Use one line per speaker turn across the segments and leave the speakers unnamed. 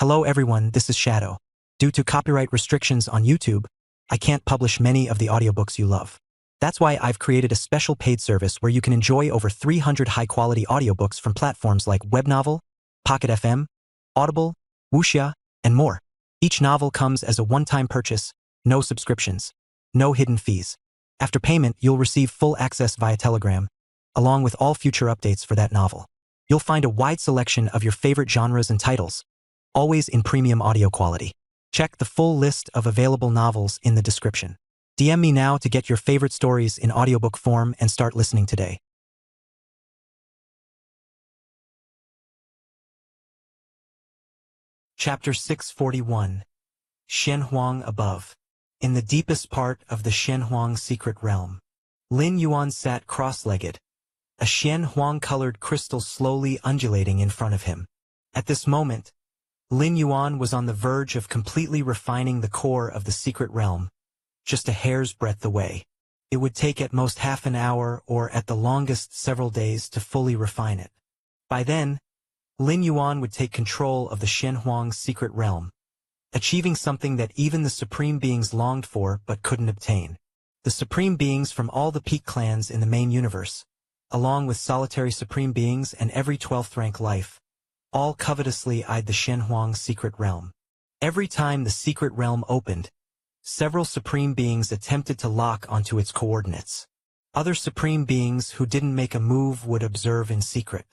Hello everyone, this is Shadow. Due to copyright restrictions on YouTube, I can't publish many of the audiobooks you love. That's why I've created a special paid service where you can enjoy over 300 high-quality audiobooks from platforms like Webnovel, Pocket FM, Audible, Wuxia, and more. Each novel comes as a one-time purchase, no subscriptions, no hidden fees. After payment, you'll receive full access via Telegram, along with all future updates for that novel. You'll find a wide selection of your favorite genres and titles, always in premium audio quality. Check the full list of available novels in the description. DM me now to get your favorite stories in audiobook form and start listening today. Chapter 641. Shenhuang Above. In the deepest part of the Shenhuang secret realm, Lin Yuan sat cross-legged, a Shenhuang-colored crystal slowly undulating in front of him. At this moment, Lin Yuan was on the verge of completely refining the core of the secret realm, just a hair's breadth away. It would take at most half an hour or at the longest several days to fully refine it. By then, Lin Yuan would take control of the Shenhuang secret realm, achieving something that even the supreme beings longed for but couldn't obtain. The supreme beings from all the peak clans in the main universe, along with solitary supreme beings and every 12th rank life, all covetously eyed the Shenhuang secret realm. Every time the secret realm opened, several supreme beings attempted to lock onto its coordinates. Other supreme beings who didn't make a move would observe in secret.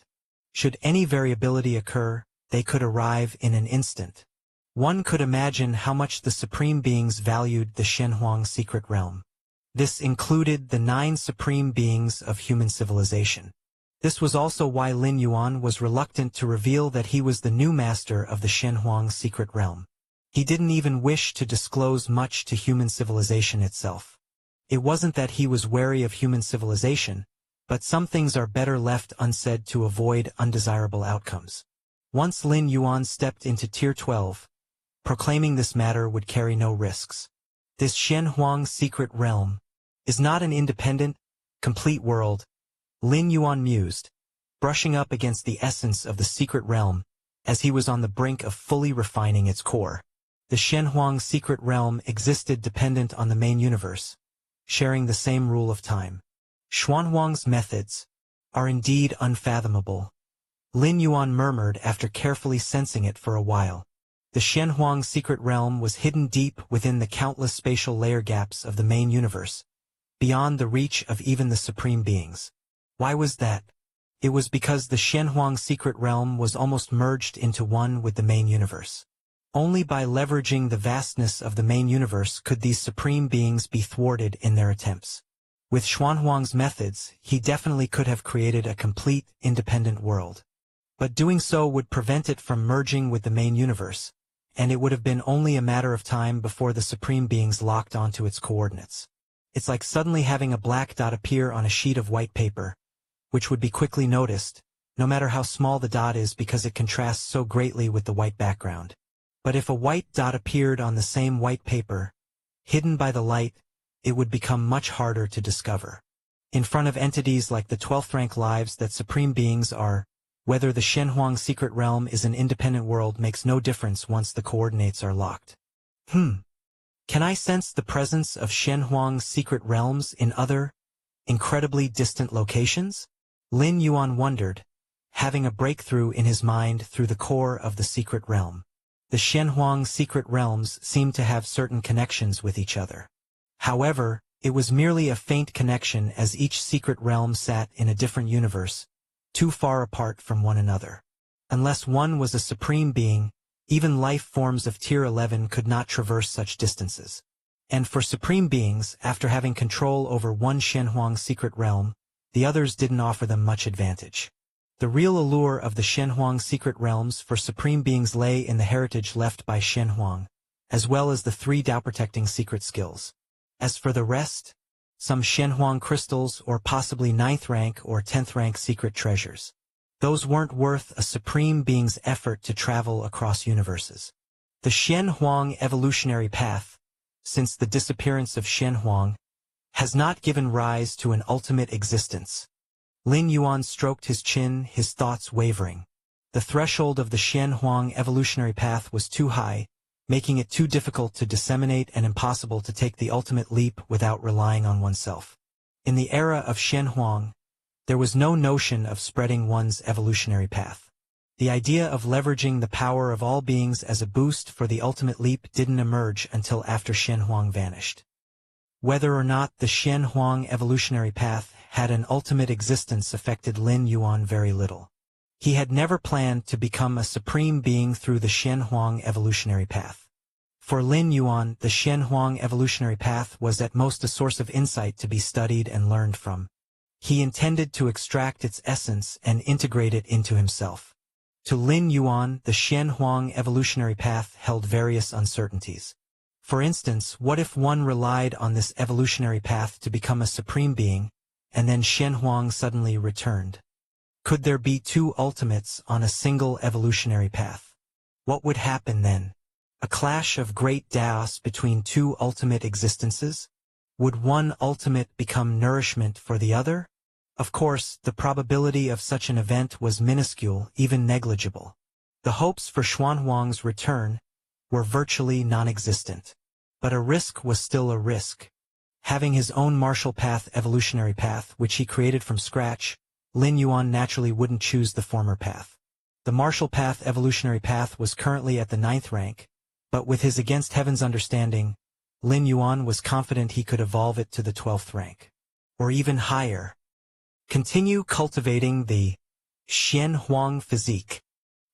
Should any variability occur, they could arrive in an instant. One could imagine how much the supreme beings valued the Shenhuang secret realm. This included the 9 supreme beings of human civilization. This was also why Lin Yuan was reluctant to reveal that he was the new master of the Shenhuang secret realm. He didn't even wish to disclose much to human civilization itself. It wasn't that he was wary of human civilization, but some things are better left unsaid to avoid undesirable outcomes. Once Lin Yuan stepped into Tier 12, proclaiming this matter would carry no risks. This Shenhuang secret realm is not an independent, complete world, Lin Yuan mused, brushing up against the essence of the secret realm as he was on the brink of fully refining its core. The Shenhuang secret realm existed dependent on the main universe, sharing the same rule of time. Xuanhuang's methods are indeed unfathomable, Lin Yuan murmured after carefully sensing it for a while. The Shenhuang secret realm was hidden deep within the countless spatial layer gaps of the main universe, beyond the reach of even the supreme beings. Why was that? It was because the Shenhuang secret realm was almost merged into one with the main universe. Only by leveraging the vastness of the main universe could these supreme beings be thwarted in their attempts. With Xuanhuang's methods, he definitely could have created a complete, independent world. But doing so would prevent it from merging with the main universe, and it would have been only a matter of time before the supreme beings locked onto its coordinates. It's like suddenly having a black dot appear on a sheet of white paper, which would be quickly noticed, no matter how small the dot is because it contrasts so greatly with the white background. But if a white dot appeared on the same white paper, hidden by the light, it would become much harder to discover. In front of entities like the 12th rank lives that supreme beings are, whether the Shenhuang secret realm is an independent world makes no difference once the coordinates are locked. Can I sense the presence of Shenhuang secret realms in other, incredibly distant locations? Lin Yuan wondered, having a breakthrough in his mind through the core of the secret realm. The Shenhuang secret realms seemed to have certain connections with each other. However, it was merely a faint connection as each secret realm sat in a different universe, too far apart from one another. Unless one was a supreme being, even life forms of Tier 11 could not traverse such distances. And for supreme beings, after having control over one Shenhuang secret realm, the others didn't offer them much advantage. The real allure of the Shenhuang secret realms for supreme beings lay in the heritage left by Shenhuang, as well as the 3 Dao-protecting secret skills. As for the rest, some Shenhuang crystals or possibly 9th rank or 10th rank secret treasures. Those weren't worth a supreme being's effort to travel across universes. The Shenhuang evolutionary path, since the disappearance of Shenhuang, has not given rise to an ultimate existence. Lin Yuan stroked his chin, his thoughts wavering. The threshold of the Shen Huang evolutionary path was too high, making it too difficult to disseminate and impossible to take the ultimate leap without relying on oneself. In the era of Shen Huang, there was no notion of spreading one's evolutionary path. The idea of leveraging the power of all beings as a boost for the ultimate leap didn't emerge until after Shen Huang vanished. Whether or not the Shen Huang evolutionary path had an ultimate existence affected Lin Yuan very little. He had never planned to become a supreme being through the Shen Huang evolutionary path. For Lin Yuan, the Shen Huang evolutionary path was at most a source of insight to be studied and learned from. He intended to extract its essence and integrate it into himself. To Lin Yuan, the Shen Huang evolutionary path held various uncertainties. For instance, what if one relied on this evolutionary path to become a supreme being, and then Shen Huang suddenly returned? Could there be two ultimates on a single evolutionary path? What would happen then? A clash of great Daos between two ultimate existences? Would one ultimate become nourishment for the other? Of course, the probability of such an event was minuscule, even negligible. The hopes for Xuanhuang's return were virtually non-existent. But a risk was still a risk. Having his own martial path evolutionary path, which he created from scratch, Lin Yuan naturally wouldn't choose the former path. The martial path evolutionary path was currently at the 9th rank, but with his against heaven's understanding, Lin Yuan was confident he could evolve it to the 12th rank. Or even higher. Continue cultivating the Shen Huang physique.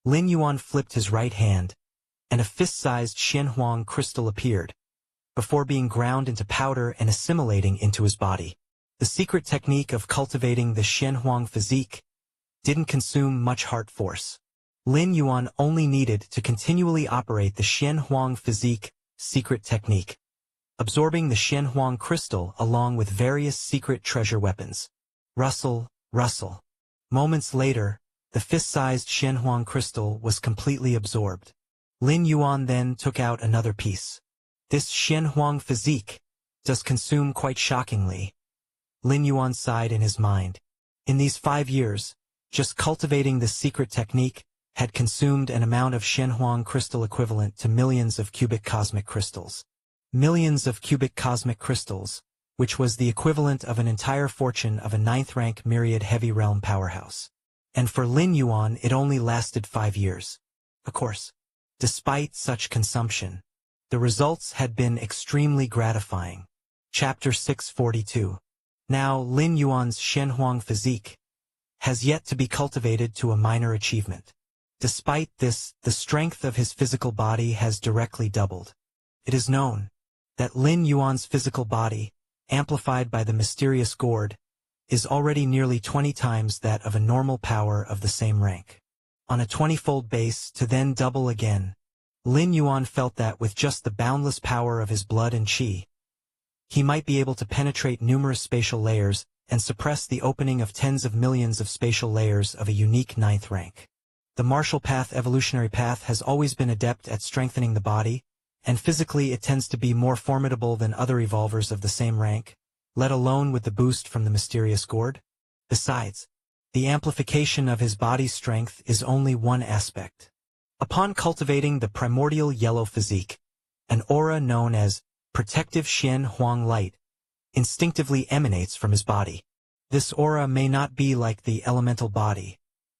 Lin Yuan flipped his right hand, and a fist-sized Shen Huang crystal appeared, before being ground into powder and assimilating into his body. The secret technique of cultivating the Shen Huang physique didn't consume much heart force. Lin Yuan only needed to continually operate the Shen Huang physique secret technique, absorbing the Shen Huang crystal along with various secret treasure weapons. Rustle, rustle. Moments later, the fist-sized Shen Huang crystal was completely absorbed. Lin Yuan then took out another piece. This Shen Huang physique does consume quite shockingly. Lin Yuan sighed in his mind. In these 5 years, just cultivating this secret technique had consumed an amount of Shen Huang crystal equivalent to millions of cubic cosmic crystals. Millions of cubic cosmic crystals, which was the equivalent of an entire fortune of a 9th-rank myriad heavy realm powerhouse. And for Lin Yuan it only lasted 5 years. Of course, despite such consumption, the results had been extremely gratifying. Chapter 642. Now Lin Yuan's Shen Huang physique has yet to be cultivated to a minor achievement. Despite this, the strength of his physical body has directly doubled. It is known that Lin Yuan's physical body, amplified by the mysterious gourd, is already nearly 20 times that of a normal power of the same rank. On a 20-fold base to then double again, Lin Yuan felt that with just the boundless power of his blood and qi, he might be able to penetrate numerous spatial layers and suppress the opening of tens of millions of spatial layers of a unique 9th rank. The martial path evolutionary path has always been adept at strengthening the body, and physically it tends to be more formidable than other evolvers of the same rank, let alone with the boost from the mysterious gourd. Besides, the amplification of his body's strength is only one aspect. Upon cultivating the primordial yellow physique, an aura known as protective Shen Huang light instinctively emanates from his body. This aura may not be like the elemental body,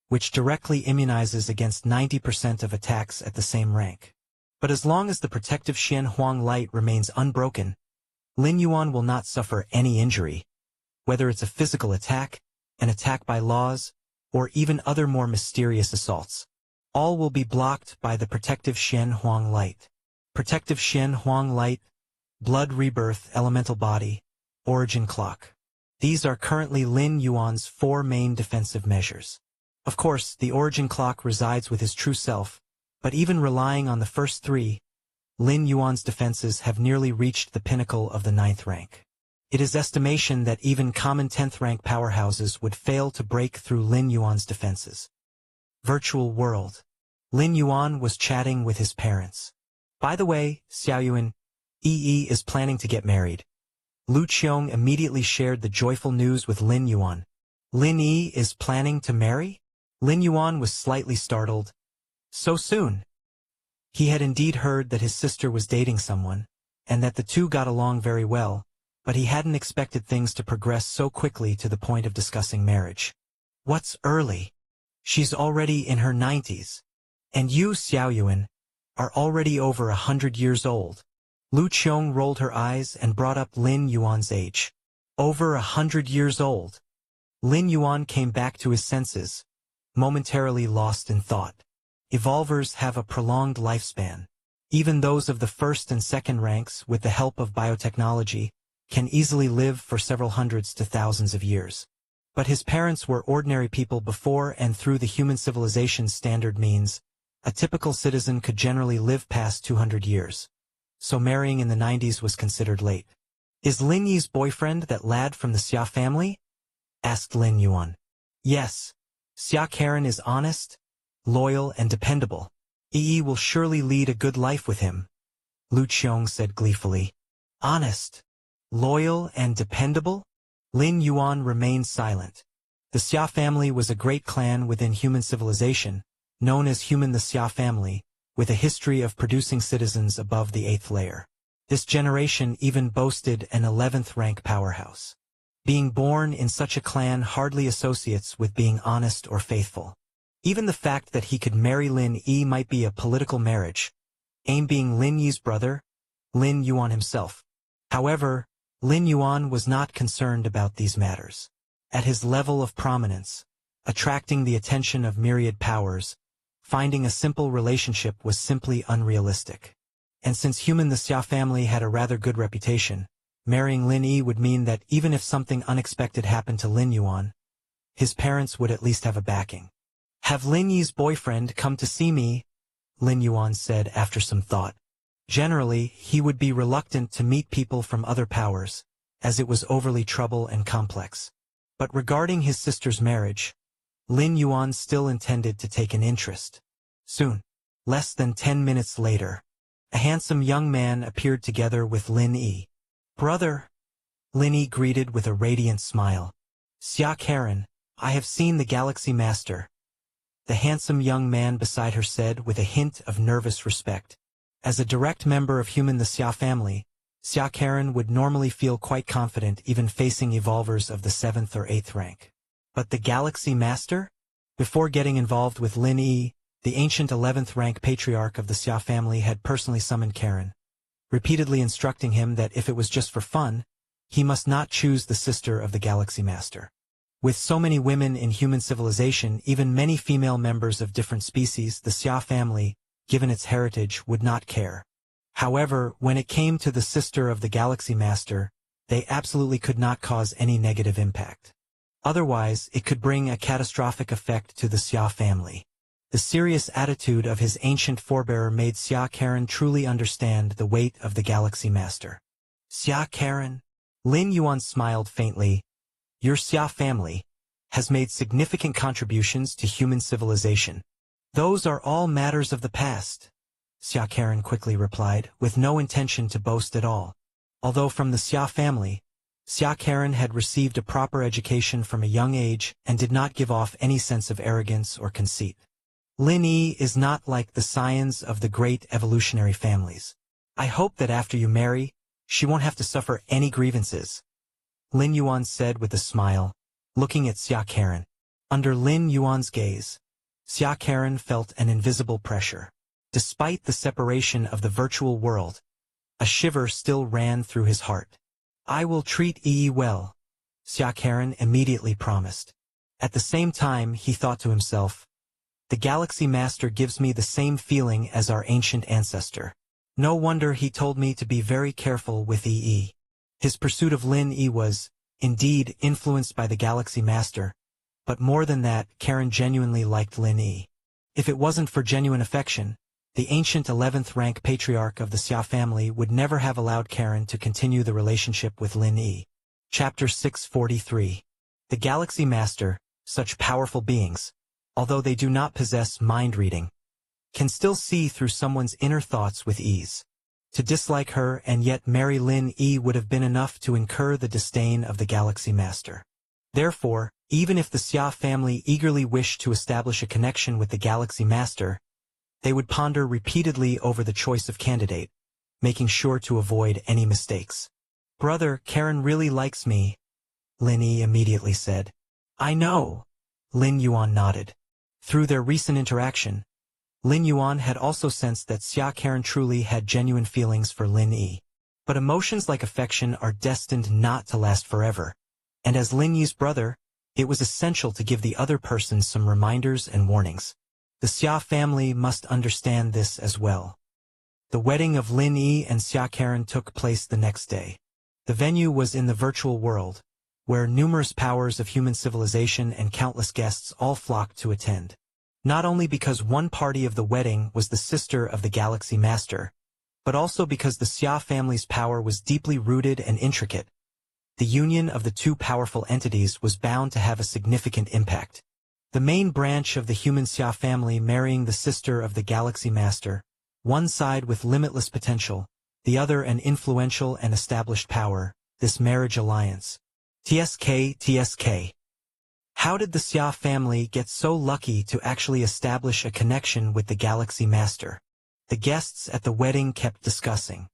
which directly immunizes against 90% of attacks at the same rank. But as long as the protective Shen Huang light remains unbroken, Lin Yuan will not suffer any injury, whether it's a physical attack, an attack by laws, or even other more mysterious assaults. All will be blocked by the protective Shen Huang light. Protective Shen Huang light, blood rebirth elemental body, origin clock. These are currently Lin Yuan's 4 main defensive measures. Of course, the origin clock resides with his true self, but even relying on the first 3, Lin Yuan's defenses have nearly reached the pinnacle of the 9th rank. It is estimation that even common 10th rank powerhouses would fail to break through Lin Yuan's defenses. Virtual world. Lin Yuan was chatting with his parents. By the way, Xiaoyuan, Yi is planning to get married. Lu Qiong immediately shared the joyful news with Lin Yuan. Lin Yi is planning to marry? Lin Yuan was slightly startled. So soon? He had indeed heard that his sister was dating someone, and that the two got along very well, but he hadn't expected things to progress so quickly to the point of discussing marriage. What's early? She's already in her 90s. And you, Xiaoyuan, are already over 100 years old. Lu Qiong rolled her eyes and brought up Lin Yuan's age. Over 100 years old. Lin Yuan came back to his senses, momentarily lost in thought. Evolvers have a prolonged lifespan. Even those of the first and second ranks, with the help of biotechnology, can easily live for several hundreds to thousands of years. But his parents were ordinary people before and through the human civilization's standard means. A typical citizen could generally live past 200 years. So marrying in the 90s was considered late. Is Lin Yi's boyfriend that lad from the Xia family? Asked Lin Yuan. Yes. Xia Karen is honest, loyal, and dependable. Yi will surely lead a good life with him, Lu Qiong said gleefully. Honest, loyal, and dependable? Lin Yuan remained silent. The Xia family was a great clan within human civilization, known as the Xia family, with a history of producing citizens above the 8th layer. This generation even boasted an 11th rank powerhouse. Being born in such a clan hardly associates with being honest or faithful. Even the fact that he could marry Lin Yi might be a political marriage, aim being Lin Yi's brother, Lin Yuan himself. However, Lin Yuan was not concerned about these matters. At his level of prominence, attracting the attention of myriad powers, finding a simple relationship was simply unrealistic. And since the Xia family had a rather good reputation, marrying Lin Yi would mean that even if something unexpected happened to Lin Yuan, his parents would at least have a backing. Have Lin Yi's boyfriend come to see me, Lin Yuan said after some thought. Generally, he would be reluctant to meet people from other powers, as it was overly trouble and complex. But regarding his sister's marriage, Lin Yuan still intended to take an interest. Soon, less than 10 minutes later, a handsome young man appeared together with Lin Yi. Brother, Lin Yi greeted with a radiant smile. Xia Karen, I have seen the Galaxy Master. The handsome young man beside her said with a hint of nervous respect. As a direct member of the Xia family, Xia Karen would normally feel quite confident even facing evolvers of the 7th or 8th rank. But the Galaxy Master? Before getting involved with Lin Yi, the ancient 11th rank patriarch of the Xia family had personally summoned Karen, repeatedly instructing him that if it was just for fun, he must not choose the sister of the Galaxy Master. With so many women in human civilization, even many female members of different species, the Xia family, given its heritage, would not care. However, when it came to the sister of the Galaxy Master, they absolutely could not cause any negative impact. Otherwise, it could bring a catastrophic effect to the Xia family. The serious attitude of his ancient forebearer made Xia Karen truly understand the weight of the Galaxy Master. Xia Karen? Lin Yuan smiled faintly. Your Xia family has made significant contributions to human civilization. Those are all matters of the past, Xia Karen quickly replied, with no intention to boast at all. Although from the Xia family, Xia Karen had received a proper education from a young age and did not give off any sense of arrogance or conceit. Lin Yi is not like the scions of the great evolutionary families. I hope that after you marry, she won't have to suffer any grievances, Lin Yuan said with a smile, looking at Xia Karen. Under Lin Yuan's gaze, Xia Karen felt an invisible pressure. Despite the separation of the virtual world, a shiver still ran through his heart. I will treat Yi well, Xia Karen immediately promised. At the same time, he thought to himself, the Galaxy Master gives me the same feeling as our ancient ancestor. No wonder he told me to be very careful with Yi. His pursuit of Lin Yi was, indeed, influenced by the Galaxy Master, but more than that, Karen genuinely liked Lin Yi. If it wasn't for genuine affection, the ancient 11th rank patriarch of the Xia family would never have allowed Karen to continue the relationship with Lin Yi. Chapter 643. The Galaxy Master, such powerful beings, although they do not possess mind-reading, can still see through someone's inner thoughts with ease. To dislike her and yet marry Lin Yi would have been enough to incur the disdain of the Galaxy Master. Therefore, even if the Xia family eagerly wished to establish a connection with the Galaxy Master, they would ponder repeatedly over the choice of candidate, making sure to avoid any mistakes. "Brother, Karen really likes me," Lin Yi immediately said. "I know," Lin Yuan nodded. Through their recent interaction, Lin Yuan had also sensed that Xia Karen truly had genuine feelings for Lin Yi. But emotions like affection are destined not to last forever, and as Lin Yi's brother, it was essential to give the other person some reminders and warnings. The Xia family must understand this as well. The wedding of Lin Yi and Xia Karen took place the next day. The venue was in the virtual world, where numerous powers of human civilization and countless guests all flocked to attend. Not only because one party of the wedding was the sister of the Galaxy Master, but also because the Xia family's power was deeply rooted and intricate. The union of the two powerful entities was bound to have a significant impact. The main branch of the human Xia family marrying the sister of the Galaxy Master, one side with limitless potential, the other an influential and established power, this marriage alliance. TSK. How did the Xia family get so lucky to actually establish a connection with the Galaxy Master? The guests at the wedding kept discussing.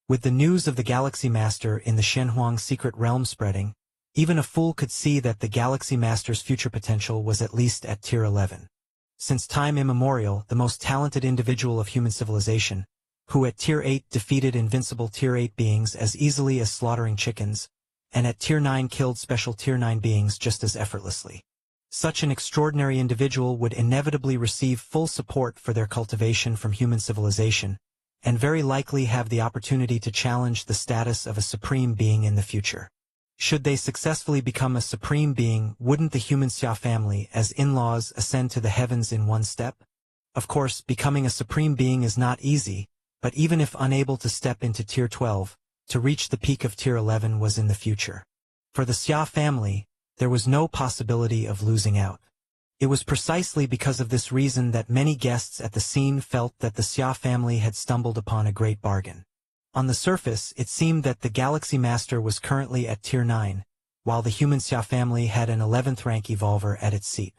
With the news of the Galaxy Master in the Shenhuang secret realm spreading, even a fool could see that the Galaxy Master's future potential was at least at Tier 11. Since time immemorial, the most talented individual of human civilization, who at Tier 8 defeated invincible Tier 8 beings as easily as slaughtering chickens, and at Tier 9 killed special Tier 9 beings just as effortlessly. Such an extraordinary individual would inevitably receive full support for their cultivation from human civilization, and very likely have the opportunity to challenge the status of a supreme being in the future. Should they successfully become a supreme being, wouldn't the human Xia family, as in-laws, ascend to the heavens in one step? Of course, becoming a supreme being is not easy, but even if unable to step into Tier 12, to reach the peak of Tier 11 was in the future. For the Xia family, there was no possibility of losing out. It was precisely because of this reason that many guests at the scene felt that the Xia family had stumbled upon a great bargain. On the surface, it seemed that the Galaxy Master was currently at Tier 9, while the human Xia family had an 11th rank evolver at its seat.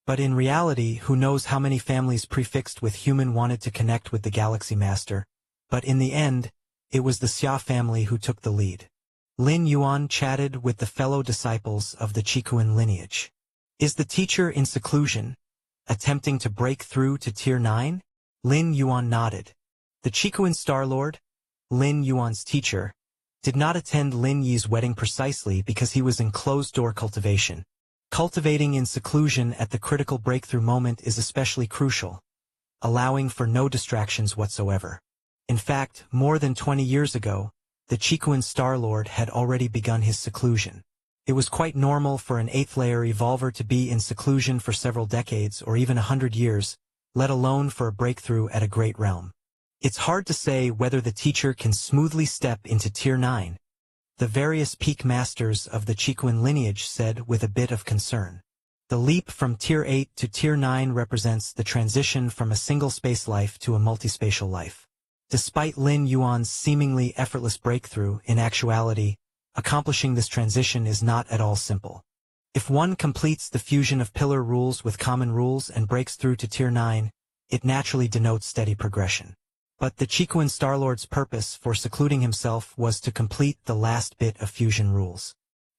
But in reality, who knows how many families prefixed with human wanted to connect with the Galaxy Master, but in the end, it was the Xia family who took the lead. Lin Yuan chatted with the fellow disciples of the Qikuan lineage. Is the teacher in seclusion, attempting to break through to Tier 9? Lin Yuan nodded. The Qikuan Star Lord, Lin Yuan's teacher, did not attend Lin Yi's wedding precisely because he was in closed-door cultivation. Cultivating in seclusion at the critical breakthrough moment is especially crucial, allowing for no distractions whatsoever. In fact, more than 20 years ago, the Qikuan Star Lord had already begun his seclusion. It was quite normal for an 8th-layer evolver to be in seclusion for several decades or even 100 years, let alone for a breakthrough at a great realm. It's hard to say whether the teacher can smoothly step into Tier 9, the various peak masters of the Qikuan lineage said with a bit of concern. The leap from Tier 8 to Tier 9 represents the transition from a single space life to a multispatial life. Despite Lin Yuan's seemingly effortless breakthrough, in actuality, accomplishing this transition is not at all simple. If one completes the fusion of pillar rules with common rules and breaks through to Tier 9, it naturally denotes steady progression. But the Qikuan Starlord's purpose for secluding himself was to complete the last bit of fusion rules.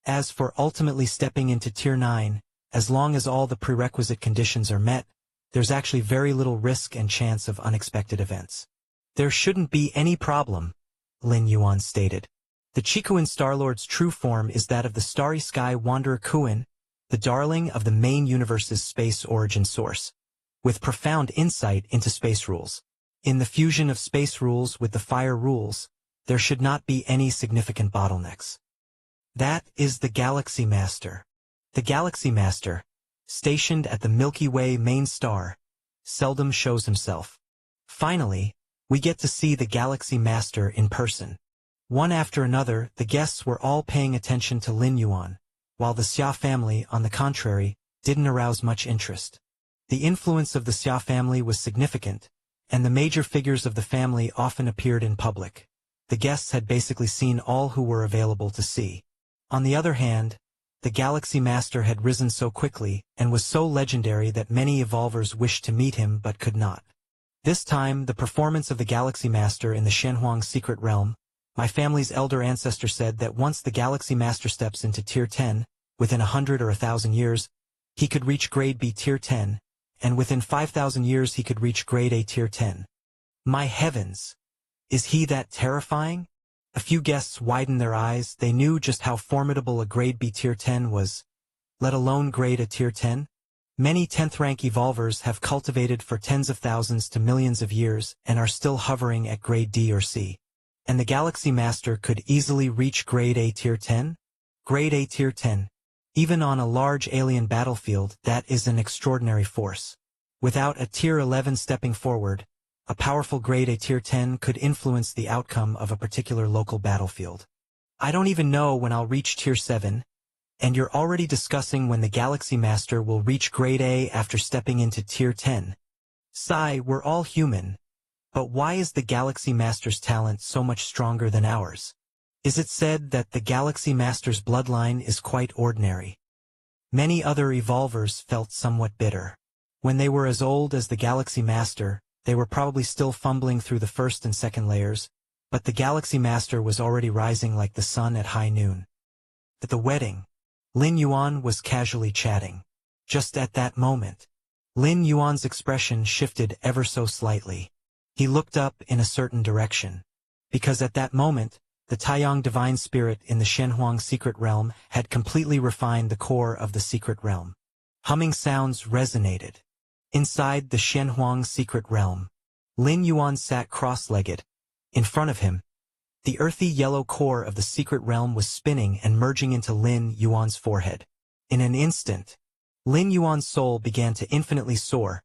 As for ultimately stepping into Tier 9, as long as all the prerequisite conditions are met, there's actually very little risk and chance of unexpected events. There shouldn't be any problem, Lin Yuan stated. The Qikuan Starlord's true form is that of the Starry Sky Wanderer Kuan, the darling of the main universe's space origin source, with profound insight into space rules. In the fusion of space rules with the fire rules, there should not be any significant bottlenecks. That is the Galaxy Master. The Galaxy Master, stationed at the Milky Way main star, seldom shows himself. Finally, we get to see the Galaxy Master in person. One after another, the guests were all paying attention to Lin Yuan, while the Xia family, on the contrary, didn't arouse much interest. The influence of the Xia family was significant, and the major figures of the family often appeared in public. The guests had basically seen all who were available to see. On the other hand, the Galaxy Master had risen so quickly and was so legendary that many evolvers wished to meet him but could not. This time, the performance of the Galaxy Master in the Shenhuang Secret Realm, my family's elder ancestor said that once the Galaxy Master steps into Tier 10, within 100 or 1,000 years, he could reach Grade B Tier 10, and within 5,000 years he could reach Grade A Tier 10. My heavens! Is he that terrifying? A few guests widened their eyes. They knew just how formidable a Grade B Tier 10 was, let alone Grade A Tier 10. Many 10th rank evolvers have cultivated for tens of thousands to millions of years and are still hovering at Grade D or C. And the Galaxy Master could easily reach Grade A Tier 10? Grade A Tier 10. Even on a large alien battlefield, that is an extraordinary force. Without a Tier 11 stepping forward, a powerful Grade A Tier 10 could influence the outcome of a particular local battlefield. I don't even know when I'll reach Tier 7, and you're already discussing when the Galaxy Master will reach Grade A after stepping into Tier 10. Sigh, we're all human. But why is the Galaxy Master's talent so much stronger than ours? Is it said that the Galaxy Master's bloodline is quite ordinary? Many other evolvers felt somewhat bitter. When they were as old as the Galaxy Master, they were probably still fumbling through the first and second layers, but the Galaxy Master was already rising like the sun at high noon. At the wedding, Lin Yuan was casually chatting. Just at that moment, Lin Yuan's expression shifted ever so slightly. He looked up in a certain direction, because at that moment, the Taiyang divine spirit in the Shenhuang secret realm had completely refined the core of the secret realm. Humming sounds resonated. Inside the Shenhuang secret realm, Lin Yuan sat cross-legged. In front of him, the earthy yellow core of the secret realm was spinning and merging into Lin Yuan's forehead. In an instant, Lin Yuan's soul began to infinitely soar,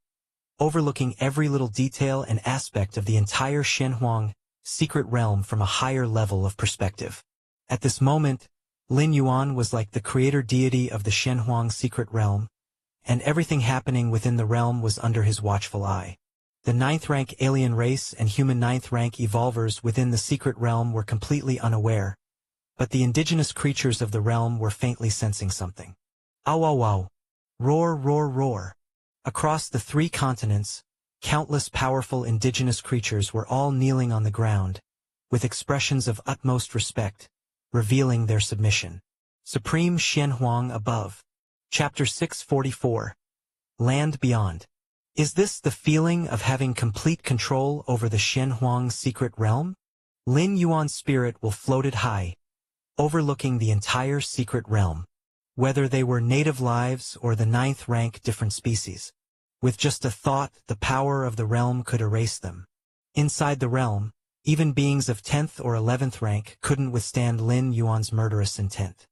overlooking every little detail and aspect of the entire Shenhuang secret realm from a higher level of perspective. At this moment, Lin Yuan was like the creator deity of the Shenhuang secret realm, and everything happening within the realm was under his watchful eye. The 9th rank alien race and human 9th rank evolvers within the secret realm were completely unaware, but the indigenous creatures of the realm were faintly sensing something. Ow ow ow! Roar roar roar! Across the 3 continents, countless powerful indigenous creatures were all kneeling on the ground, with expressions of utmost respect, revealing their submission. Supreme Shenhuang above. Chapter 644. Land Beyond. Is this the feeling of having complete control over the Shenhuang secret realm? Lin Yuan's spirit will floated high, overlooking the entire secret realm, whether they were native lives or the 9th rank different species. With just a thought, the power of the realm could erase them. Inside the realm, even beings of 10th or 11th rank couldn't withstand Lin Yuan's murderous intent.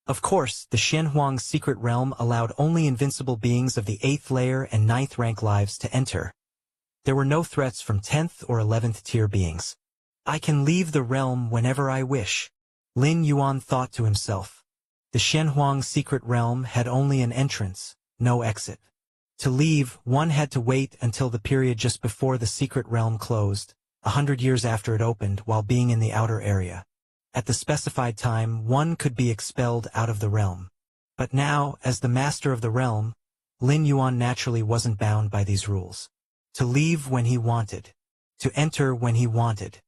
Of course, the Shenhuang secret realm allowed only invincible beings of the 8th layer and 9th rank lives to enter. There were no threats from 10th or 11th tier beings. I can leave the realm whenever I wish, Lin Yuan thought to himself. The Shenhuang secret realm had only an entrance, no exit. To leave, one had to wait until the period just before the secret realm closed, 100 years after it opened, while being in the outer area. At the specified time, one could be expelled out of the realm. But now, as the master of the realm, Lin Yuan naturally wasn't bound by these rules. To leave when he wanted. To enter when he wanted.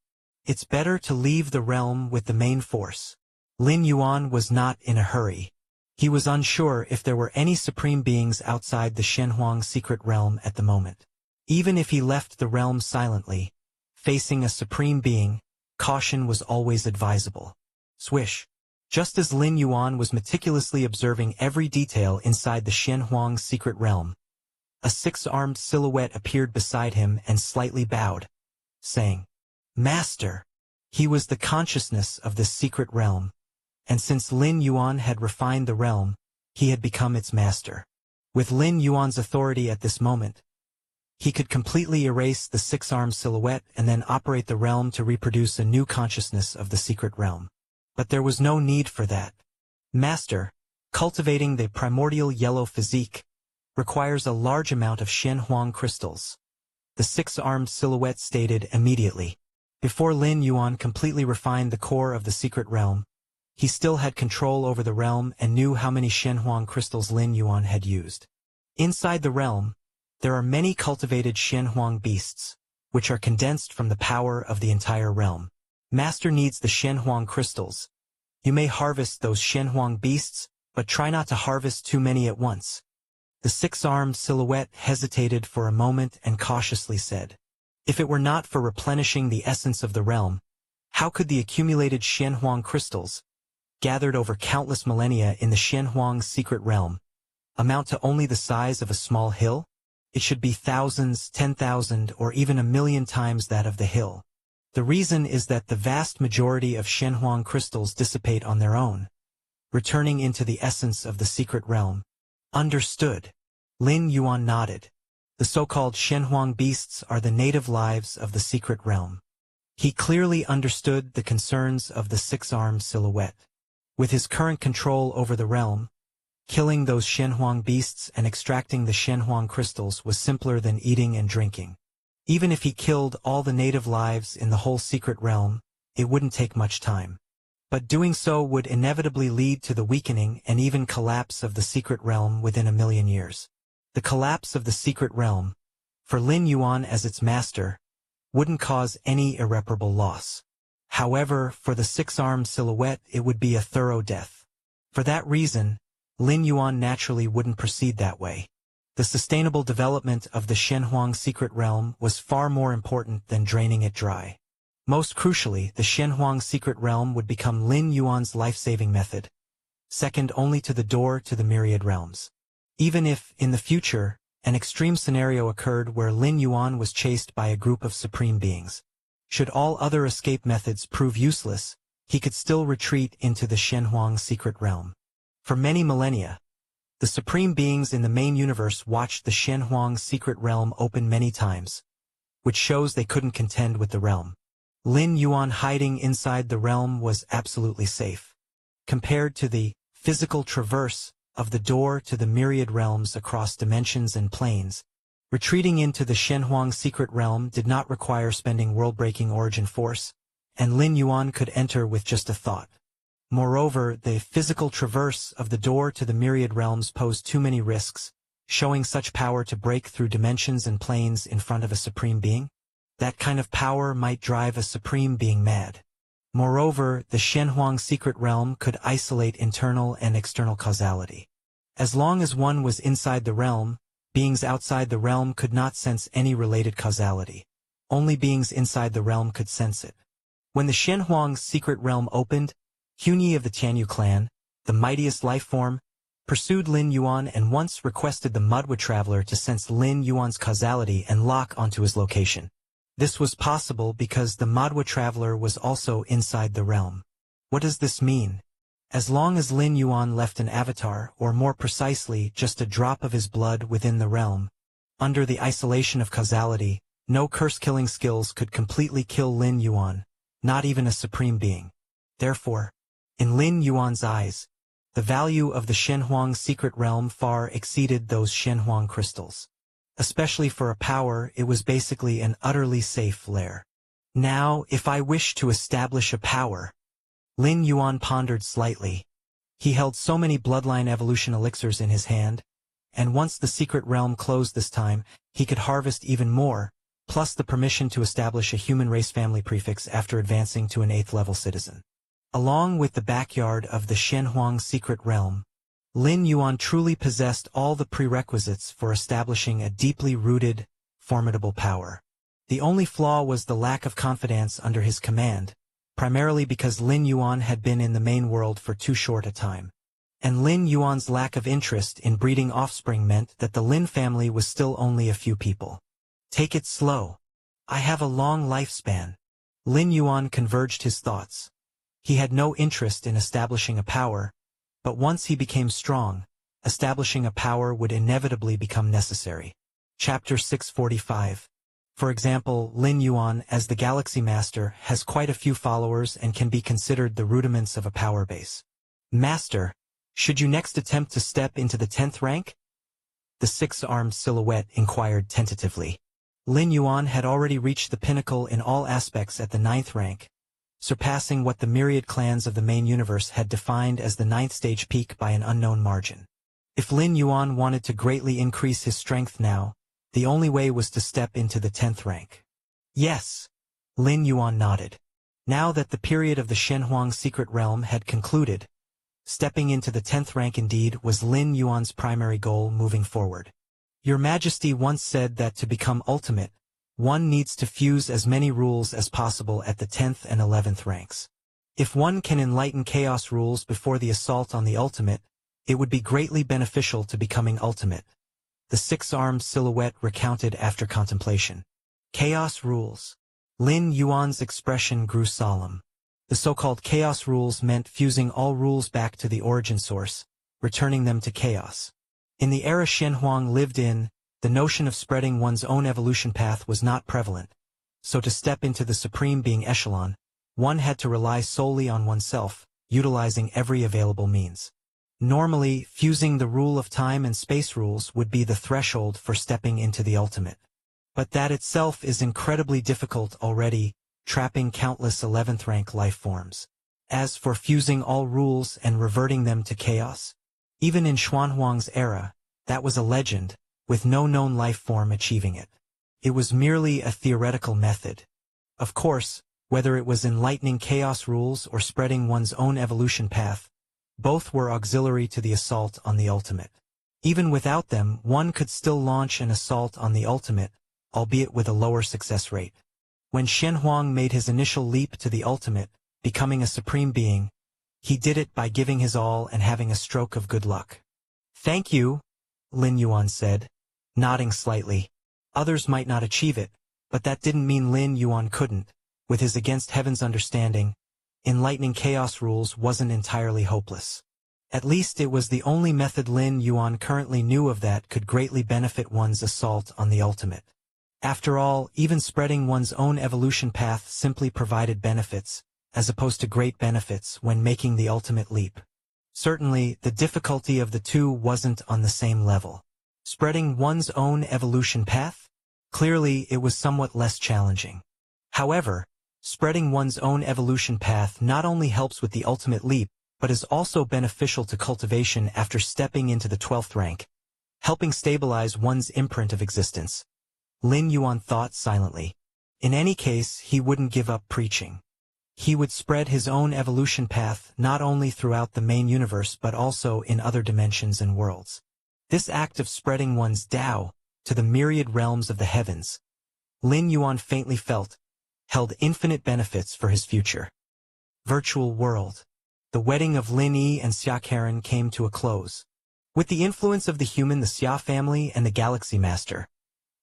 It's better to leave the realm with the main force. Lin Yuan was not in a hurry. He was unsure if there were any supreme beings outside the Shenhuang secret realm at the moment. Even if he left the realm silently, facing a supreme being, caution was always advisable. Swish. Just as Lin Yuan was meticulously observing every detail inside the Shenhuang secret realm, a 6-armed silhouette appeared beside him and slightly bowed, saying, "Master." He was the consciousness of this secret realm, and since Lin Yuan had refined the realm, he had become its master. With Lin Yuan's authority at this moment, he could completely erase the 6-armed silhouette and then operate the realm to reproduce a new consciousness of the secret realm. But there was no need for that. Master, cultivating the primordial yellow physique, requires a large amount of Shenhuang crystals. The 6-armed silhouette stated immediately. Before Lin Yuan completely refined the core of the secret realm, he still had control over the realm and knew how many Shenhuang crystals Lin Yuan had used. Inside the realm, there are many cultivated Shenhuang beasts, which are condensed from the power of the entire realm. Master needs the Shenhuang crystals. You may harvest those Shenhuang beasts, but try not to harvest too many at once. The six-armed silhouette hesitated for a moment and cautiously said, "If it were not for replenishing the essence of the realm, how could the accumulated Shenhuang crystals, gathered over countless millennia in the Shenhuang secret realm, amount to only the size of a small hill? It should be thousands, 10,000, or even 1,000,000 times that of the hill. The reason is that the vast majority of Shenhuang crystals dissipate on their own, returning into the essence of the secret realm." Understood. Lin Yuan nodded. The so-called Shenhuang beasts are the native lives of the secret realm. He clearly understood the concerns of the six-armed silhouette. With his current control over the realm, killing those Shenhuang beasts and extracting the Shenhuang crystals was simpler than eating and drinking. Even if he killed all the native lives in the whole secret realm, it wouldn't take much time. But doing so would inevitably lead to the weakening and even collapse of the secret realm within 1,000,000 years. The collapse of the secret realm, for Lin Yuan as its master, wouldn't cause any irreparable loss. However, for the six-armed silhouette it would be a thorough death. For that reason, Lin Yuan naturally wouldn't proceed that way. The sustainable development of the Shenhuang secret realm was far more important than draining it dry. Most crucially, the Shenhuang secret realm would become Lin Yuan's life-saving method, second only to the door to the myriad realms. Even if, in the future, an extreme scenario occurred where Lin Yuan was chased by a group of supreme beings, should all other escape methods prove useless, he could still retreat into the Shenhuang secret realm. For many millennia, the supreme beings in the main universe watched the Shenhuang secret realm open many times, which shows they couldn't contend with the realm. Lin Yuan hiding inside the realm was absolutely safe. Compared to the physical traverse of the door to the myriad realms across dimensions and planes, retreating into the Shenhuang secret realm did not require spending world-breaking origin force, and Lin Yuan could enter with just a thought. Moreover, the physical traverse of the door to the myriad realms posed too many risks, showing such power to break through dimensions and planes in front of a supreme being. That kind of power might drive a supreme being mad. Moreover, the Shenhuang secret realm could isolate internal and external causality. As long as one was inside the realm, beings outside the realm could not sense any related causality. Only beings inside the realm could sense it. When the Shenhuang secret realm opened, Hunyi of the Tianyu clan, the mightiest life form, pursued Lin Yuan and once requested the Mudwa traveler to sense Lin Yuan's causality and lock onto his location. This was possible because the Madwa traveler was also inside the realm. What does this mean? As long as Lin Yuan left an avatar, or more precisely, just a drop of his blood within the realm, under the isolation of causality, no curse-killing skills could completely kill Lin Yuan, not even a supreme being. Therefore, in Lin Yuan's eyes, the value of the Shenhuang secret realm far exceeded those Shenhuang crystals. Especially for a power, it was basically an utterly safe lair. Now, if I wish to establish a power, Lin Yuan pondered slightly. He held so many bloodline evolution elixirs in his hand, and once the secret realm closed this time, he could harvest even more, plus the permission to establish a human race family prefix after advancing to an 8th-level citizen. Along with the backyard of the Shenhuang secret realm, Lin Yuan truly possessed all the prerequisites for establishing a deeply rooted, formidable power. The only flaw was the lack of confidence under his command, primarily because Lin Yuan had been in the main world for too short a time. And Lin Yuan's lack of interest in breeding offspring meant that the Lin family was still only a few people. Take it slow. I have a long lifespan. Lin Yuan converged his thoughts. He had no interest in establishing a power, but once he became strong, establishing a power would inevitably become necessary. Chapter 645. For example, Lin Yuan, as the Galaxy Master, has quite a few followers and can be considered the rudiments of a power base. Master, should you next attempt to step into the 10th rank? The six-armed silhouette inquired tentatively. Lin Yuan had already reached the pinnacle in all aspects at the 9th rank, surpassing what the myriad clans of the main universe had defined as the 9th stage peak by an unknown margin. If Lin Yuan wanted to greatly increase his strength now, the only way was to step into the 10th rank. Yes. Lin Yuan nodded. Now that the period of the Shenhuang secret realm had concluded, stepping into the 10th rank indeed was Lin Yuan's primary goal moving forward. Your Majesty once said that to become ultimate, one needs to fuse as many rules as possible at the 10th and 11th ranks. If one can enlighten chaos rules before the assault on the ultimate, it would be greatly beneficial to becoming ultimate. The six-armed silhouette recounted after contemplation. Chaos rules. Lin Yuan's expression grew solemn. The so-called chaos rules meant fusing all rules back to the origin source, returning them to chaos. In the era Shenhuang lived in, the notion of spreading one's own evolution path was not prevalent, so to step into the supreme being echelon, one had to rely solely on oneself, utilizing every available means. Normally, fusing the rule of time and space rules would be the threshold for stepping into the ultimate. But that itself is incredibly difficult already, trapping countless 11th rank life forms. As for fusing all rules and reverting them to chaos, even in Xuanhuang's era, that was a legend, with no known life form achieving it. It was merely a theoretical method. Of course, whether it was enlightening chaos rules or spreading one's own evolution path, both were auxiliary to the assault on the ultimate. Even without them, one could still launch an assault on the ultimate, albeit with a lower success rate. When Shenhuang made his initial leap to the ultimate, becoming a supreme being, he did it by giving his all and having a stroke of good luck. Thank you, Lin Yuan said, nodding slightly. Others might not achieve it, but that didn't mean Lin Yuan couldn't. With his against heaven's understanding, enlightening chaos rules wasn't entirely hopeless. At least it was the only method Lin Yuan currently knew of that could greatly benefit one's assault on the ultimate. After all, even spreading one's own evolution path simply provided benefits, as opposed to great benefits when making the ultimate leap. Certainly, the difficulty of the two wasn't on the same level. Spreading one's own evolution path? Clearly, it was somewhat less challenging. However, spreading one's own evolution path not only helps with the ultimate leap, but is also beneficial to cultivation after stepping into the 12th rank, helping stabilize one's imprint of existence. Lin Yuan thought silently. In any case, he wouldn't give up preaching. He would spread his own evolution path not only throughout the main universe but also in other dimensions and worlds. This act of spreading one's Tao to the myriad realms of the heavens, Lin Yuan faintly felt, held infinite benefits for his future. Virtual world. The wedding of Lin Yi and Xia Karen came to a close. With the influence of the human, the Xia family, and the Galaxy Master,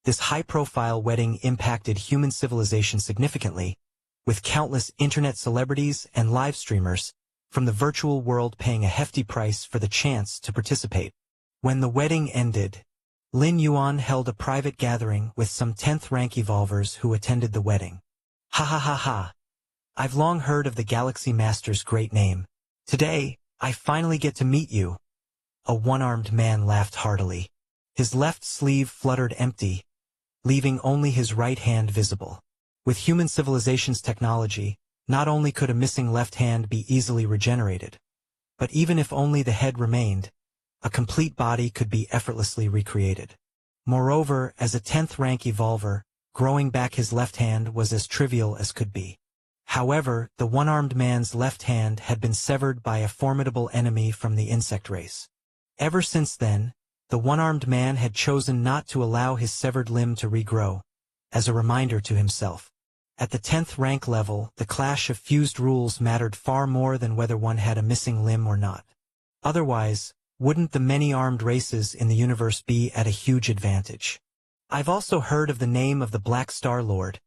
this high-profile wedding impacted human civilization significantly, with countless internet celebrities and live streamers from the virtual world paying a hefty price for the chance to participate. When the wedding ended, Lin Yuan held a private gathering with some 10th rank evolvers who attended the wedding. Ha ha ha ha. I've long heard of the Galaxy Master's great name. Today, I finally get to meet you. A one-armed man laughed heartily. His left sleeve fluttered empty, leaving only his right hand visible. With human civilization's technology, not only could a missing left hand be easily regenerated, but even if only the head remained, a complete body could be effortlessly recreated. Moreover, as a 10th rank evolver, growing back his left hand was as trivial as could be. However, the one-armed man's left hand had been severed by a formidable enemy from the insect race. Ever since then, the one-armed man had chosen not to allow his severed limb to regrow, as a reminder to himself. At the 10th rank level, the clash of fused rules mattered far more than whether one had a missing limb or not. Otherwise, wouldn't the many armed races in the universe be at a huge advantage? I've also heard of the name of the Black Star Lord.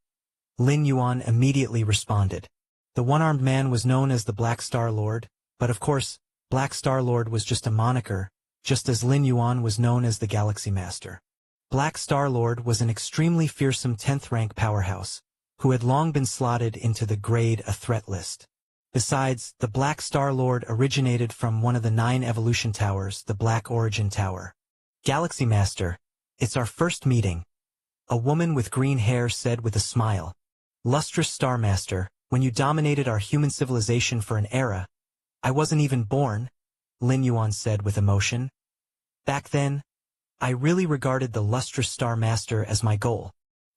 Lin Yuan immediately responded. The one-armed man was known as the Black Star Lord, but of course, Black Star Lord was just a moniker, just as Lin Yuan was known as the Galaxy Master. Black Star Lord was an extremely fearsome 10th rank powerhouse, who had long been slotted into the grade A threat list. Besides, the Black Star Lord originated from one of the 9 evolution towers, the Black Origin Tower. Galaxy Master, it's our first meeting, a woman with green hair said with a smile. Lustrous Star Master, When you dominated our human civilization for an era, I wasn't even born, Lin Yuan said with emotion. Back then, I really regarded the lustrous Star Master as my goal.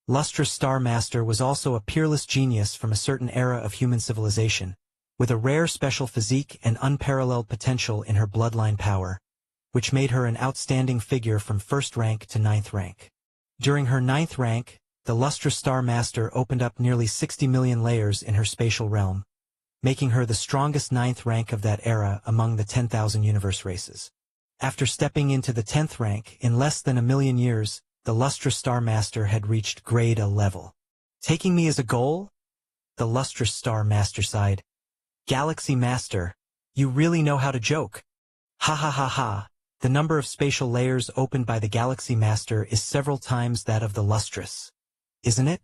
Lustrous Star Master was also a peerless genius from a certain era of human civilization, with a rare special physique and unparalleled potential in her bloodline power, which made her an outstanding figure from first rank to ninth rank. During her ninth rank, the lustrous Star Master opened up nearly 60 million layers in her spatial realm, making her the strongest ninth rank of that era among the 10,000 universe races. After stepping into the 10th rank, in less than a million years, the lustrous Star Master had reached grade A level. Taking me as a goal? The lustrous Star Master sighed. Galaxy Master, you really know how to joke. Ha ha ha ha, the number of spatial layers opened by the Galaxy Master is several times that of the lustrous. Isn't it?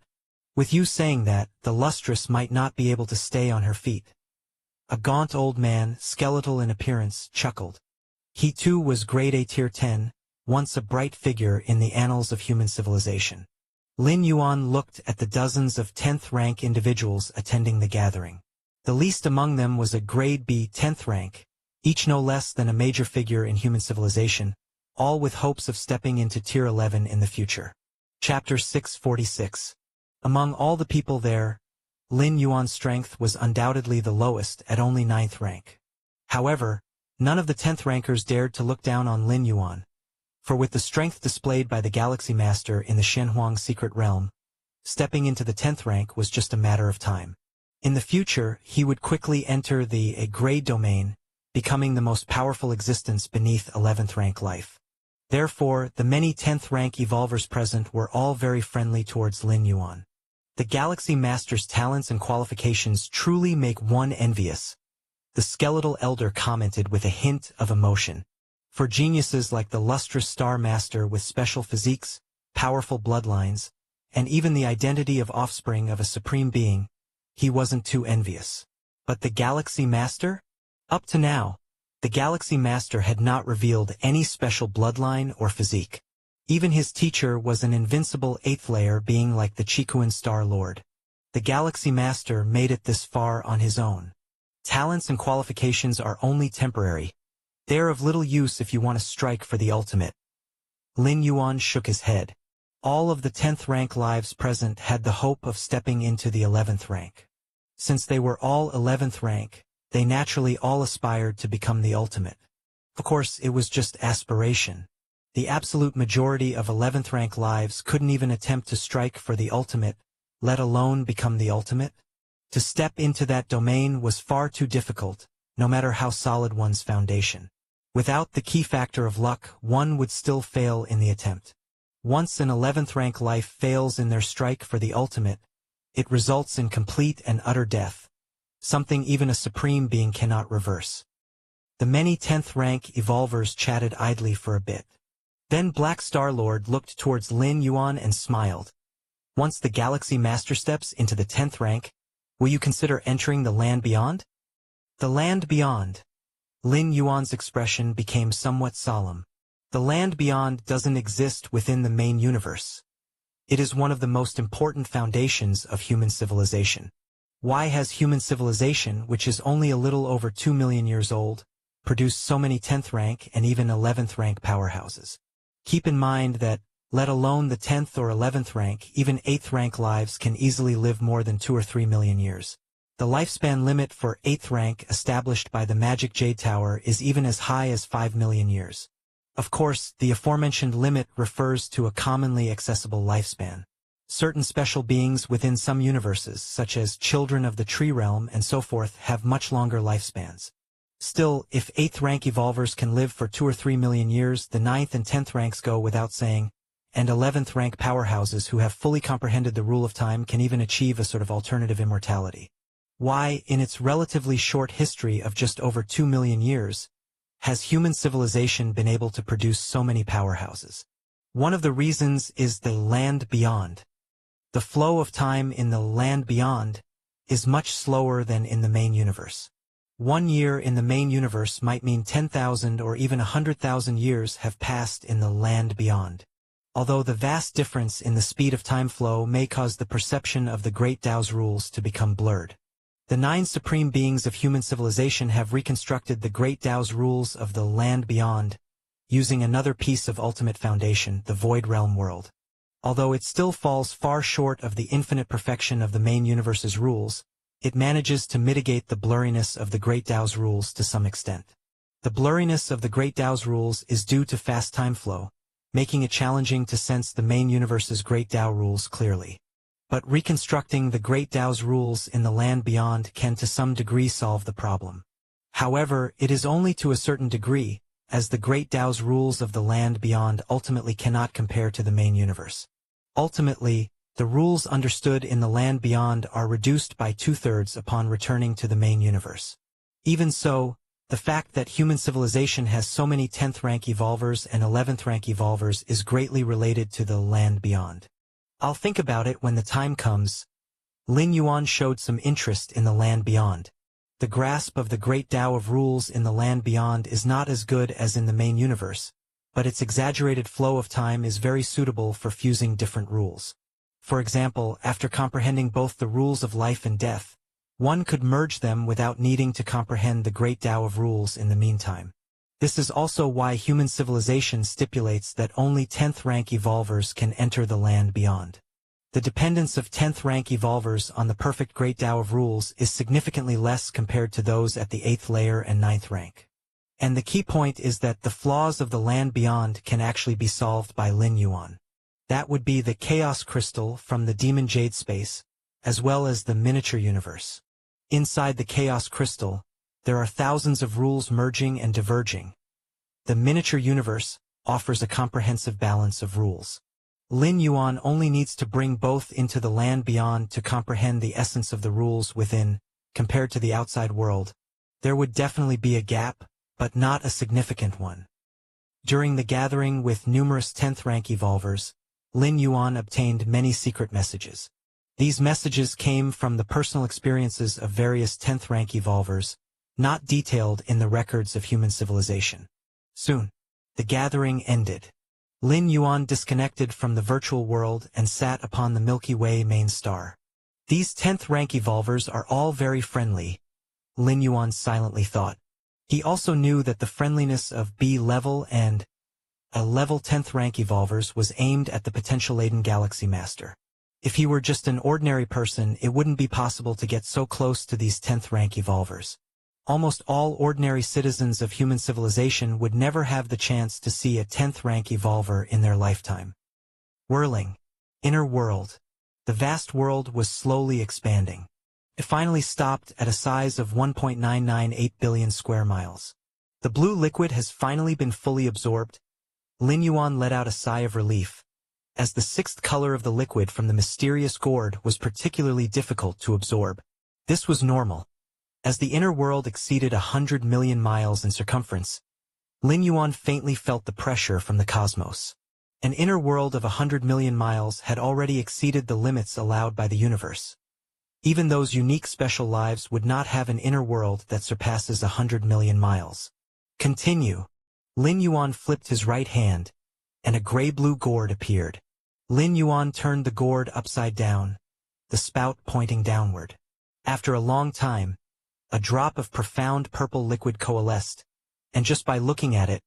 With you saying that, the lustrous might not be able to stay on her feet. A gaunt old man, skeletal in appearance, chuckled. He too was grade A tier 10, once a bright figure in the annals of human civilization. Lin Yuan looked at the dozens of 10th rank individuals attending the gathering. The least among them was a grade B 10th rank, each no less than a major figure in human civilization, all with hopes of stepping into tier 11 in the future. Chapter 646. Among all the people there, Lin Yuan's strength was undoubtedly the lowest at only 9th rank. However, none of the 10th rankers dared to look down on Lin Yuan, for with the strength displayed by the Galaxy Master in the Shenhuang secret realm, stepping into the 10th rank was just a matter of time. In the future, he would quickly enter the A-grade domain, becoming the most powerful existence beneath 11th rank life. Therefore, the many 10th rank evolvers present were all very friendly towards Lin Yuan. The Galaxy Master's talents and qualifications truly make one envious, the skeletal elder commented with a hint of emotion. For geniuses like the lustrous Star Master with special physiques, powerful bloodlines, and even the identity of offspring of a supreme being, he wasn't too envious. But the Galaxy Master? Up to now, the Galaxy Master had not revealed any special bloodline or physique. Even his teacher was an invincible 8th layer being like the Chikuan Star Lord. The Galaxy Master made it this far on his own. Talents and qualifications are only temporary. They are of little use if you want to strike for the ultimate. Lin Yuan shook his head. All of the 10th rank lives present had the hope of stepping into the 11th rank. Since they were all 11th rank, they naturally all aspired to become the ultimate. Of course, it was just aspiration. The absolute majority of 11th rank lives couldn't even attempt to strike for the ultimate, let alone become the ultimate. To step into that domain was far too difficult, no matter how solid one's foundation. Without the key factor of luck, one would still fail in the attempt. Once an 11th rank life fails in their strike for the ultimate, it results in complete and utter death, something even a supreme being cannot reverse. The many 10th rank evolvers chatted idly for a bit. Then Black Star Lord looked towards Lin Yuan and smiled. Once the Galaxy Master steps into the 10th rank, will you consider entering the land beyond? The land beyond. Lin Yuan's expression became somewhat solemn. The land beyond doesn't exist within the main universe. It is one of the most important foundations of human civilization. Why has human civilization, which is only a little over 2 million years old, produced so many 10th rank and even 11th rank powerhouses? Keep in mind that, let alone the 10th or 11th rank, even 8th rank lives can easily live more than 2 or 3 million years. The lifespan limit for 8th rank established by the Magic Jade Tower is even as high as 5 million years. Of course, the aforementioned limit refers to a commonly accessible lifespan. Certain special beings within some universes, such as children of the tree realm and so forth, have much longer lifespans. Still, if 8th rank evolvers can live for 2 or 3 million years, the 9th and 10th ranks go without saying, and 11th rank powerhouses who have fully comprehended the rule of time can even achieve a sort of alternative immortality. Why, in its relatively short history of just over 2 million years, has human civilization been able to produce so many powerhouses? One of the reasons is the land beyond. The flow of time in the land beyond is much slower than in the main universe. 1 year in the main universe might mean 10,000 or even 100,000 years have passed in the land beyond. Although the vast difference in the speed of time flow may cause the perception of the Great Tao's rules to become blurred. The 9 supreme beings of human civilization have reconstructed the Great Tao's rules of the land beyond, using another piece of ultimate foundation, the Void Realm world. Although it still falls far short of the infinite perfection of the main universe's rules, it manages to mitigate the blurriness of the Great Tao's rules to some extent. The blurriness of the Great Tao's rules is due to fast time flow, making it challenging to sense the main universe's Great Tao rules clearly. But reconstructing the Great Tao's rules in the land beyond can to some degree solve the problem. However, it is only to a certain degree, as the Great Tao's rules of the land beyond ultimately cannot compare to the main universe. Ultimately, the rules understood in the land beyond are reduced by 2/3 upon returning to the main universe. Even so, the fact that human civilization has so many 10th rank evolvers and 11th rank evolvers is greatly related to the land beyond. I'll think about it when the time comes. Lin Yuan showed some interest in the land beyond. The grasp of the Great Tao of rules in the land beyond is not as good as in the main universe, but its exaggerated flow of time is very suitable for fusing different rules. For example, after comprehending both the rules of life and death, one could merge them without needing to comprehend the Great Tao of rules in the meantime. This is also why human civilization stipulates that only 10th rank evolvers can enter the land beyond. The dependence of 10th rank evolvers on the perfect Great Tao of rules is significantly less compared to those at the 8th layer and 9th rank. And the key point is that the flaws of the land beyond can actually be solved by Lin Yuan. That would be the Chaos Crystal from the Demon Jade space, as well as the miniature universe. Inside the Chaos Crystal, there are thousands of rules merging and diverging. The miniature universe offers a comprehensive balance of rules. Lin Yuan only needs to bring both into the land beyond to comprehend the essence of the rules within, compared to the outside world. There would definitely be a gap, but not a significant one. During the gathering with numerous 10th rank evolvers, Lin Yuan obtained many secret messages. These messages came from the personal experiences of various 10th rank evolvers, not detailed in the records of human civilization. Soon, the gathering ended. Lin Yuan disconnected from the virtual world and sat upon the Milky Way main star. These 10th rank evolvers are all very friendly, Lin Yuan silently thought. He also knew that the friendliness of B-level and A-level 10th rank evolvers was aimed at the potential-laden Galaxy Master. If he were just an ordinary person, it wouldn't be possible to get so close to these 10th rank evolvers. Almost all ordinary citizens of human civilization would never have the chance to see a 10th rank evolver in their lifetime. Whirling. Inner world. The vast world was slowly expanding. It finally stopped at a size of 1.998 billion square miles. The blue liquid has finally been fully absorbed. Lin Yuan let out a sigh of relief, as the 6th color of the liquid from the mysterious gourd was particularly difficult to absorb. This was normal. As the inner world exceeded 100 million miles in circumference, Lin Yuan faintly felt the pressure from the cosmos. An inner world of 100 million miles had already exceeded the limits allowed by the universe. Even those unique special lives would not have an inner world that surpasses 100 million miles. Continue. Lin Yuan flipped his right hand, and a gray-blue gourd appeared. Lin Yuan turned the gourd upside down, the spout pointing downward. After a long time, a drop of profound purple liquid coalesced, and just by looking at it,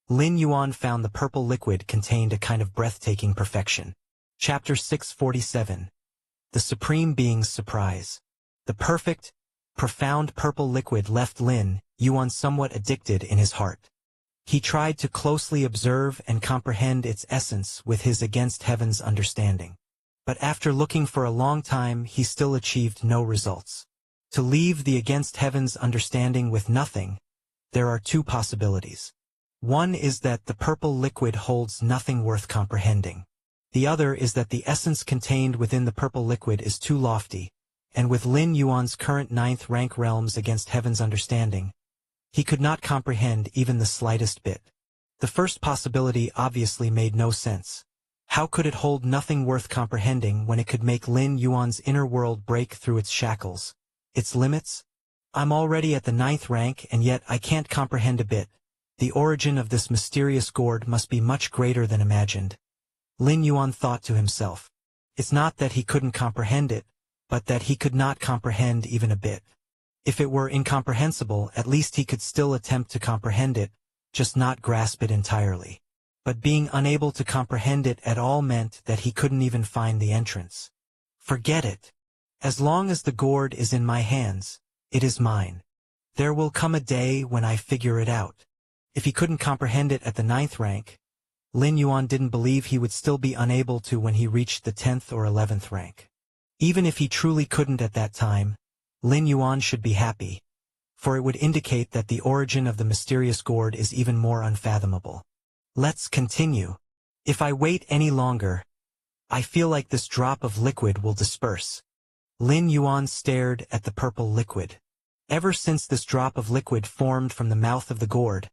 Lin Yuan found the purple liquid contained a kind of breathtaking perfection. Chapter 647. The Supreme Being's Surprise. The perfect, profound purple liquid left Lin Yuan somewhat addicted in his heart. He tried to closely observe and comprehend its essence with his against heaven's understanding. But after looking for a long time, he still achieved no results. To leave the against heaven's understanding with nothing, there are two possibilities. One is that the purple liquid holds nothing worth comprehending. The other is that the essence contained within the purple liquid is too lofty, and with Lin Yuan's current 9th rank realms against heaven's understanding, he could not comprehend even the slightest bit. The first possibility obviously made no sense. How could it hold nothing worth comprehending when it could make Lin Yuan's inner world break through its shackles, its limits? I'm already at the 9th rank and yet I can't comprehend a bit. The origin of this mysterious gourd must be much greater than imagined. Lin Yuan thought to himself. It's not that he couldn't comprehend it, but that he could not comprehend even a bit. If it were incomprehensible, at least he could still attempt to comprehend it, just not grasp it entirely. But being unable to comprehend it at all meant that he couldn't even find the entrance. Forget it. As long as the gourd is in my hands, it is mine. There will come a day when I figure it out. If he couldn't comprehend it at the 9th rank, Lin Yuan didn't believe he would still be unable to when he reached the 10th or 11th rank. Even if he truly couldn't at that time, Lin Yuan should be happy, for it would indicate that the origin of the mysterious gourd is even more unfathomable. Let's continue. If I wait any longer, I feel like this drop of liquid will disperse. Lin Yuan stared at the purple liquid. Ever since this drop of liquid formed from the mouth of the gourd,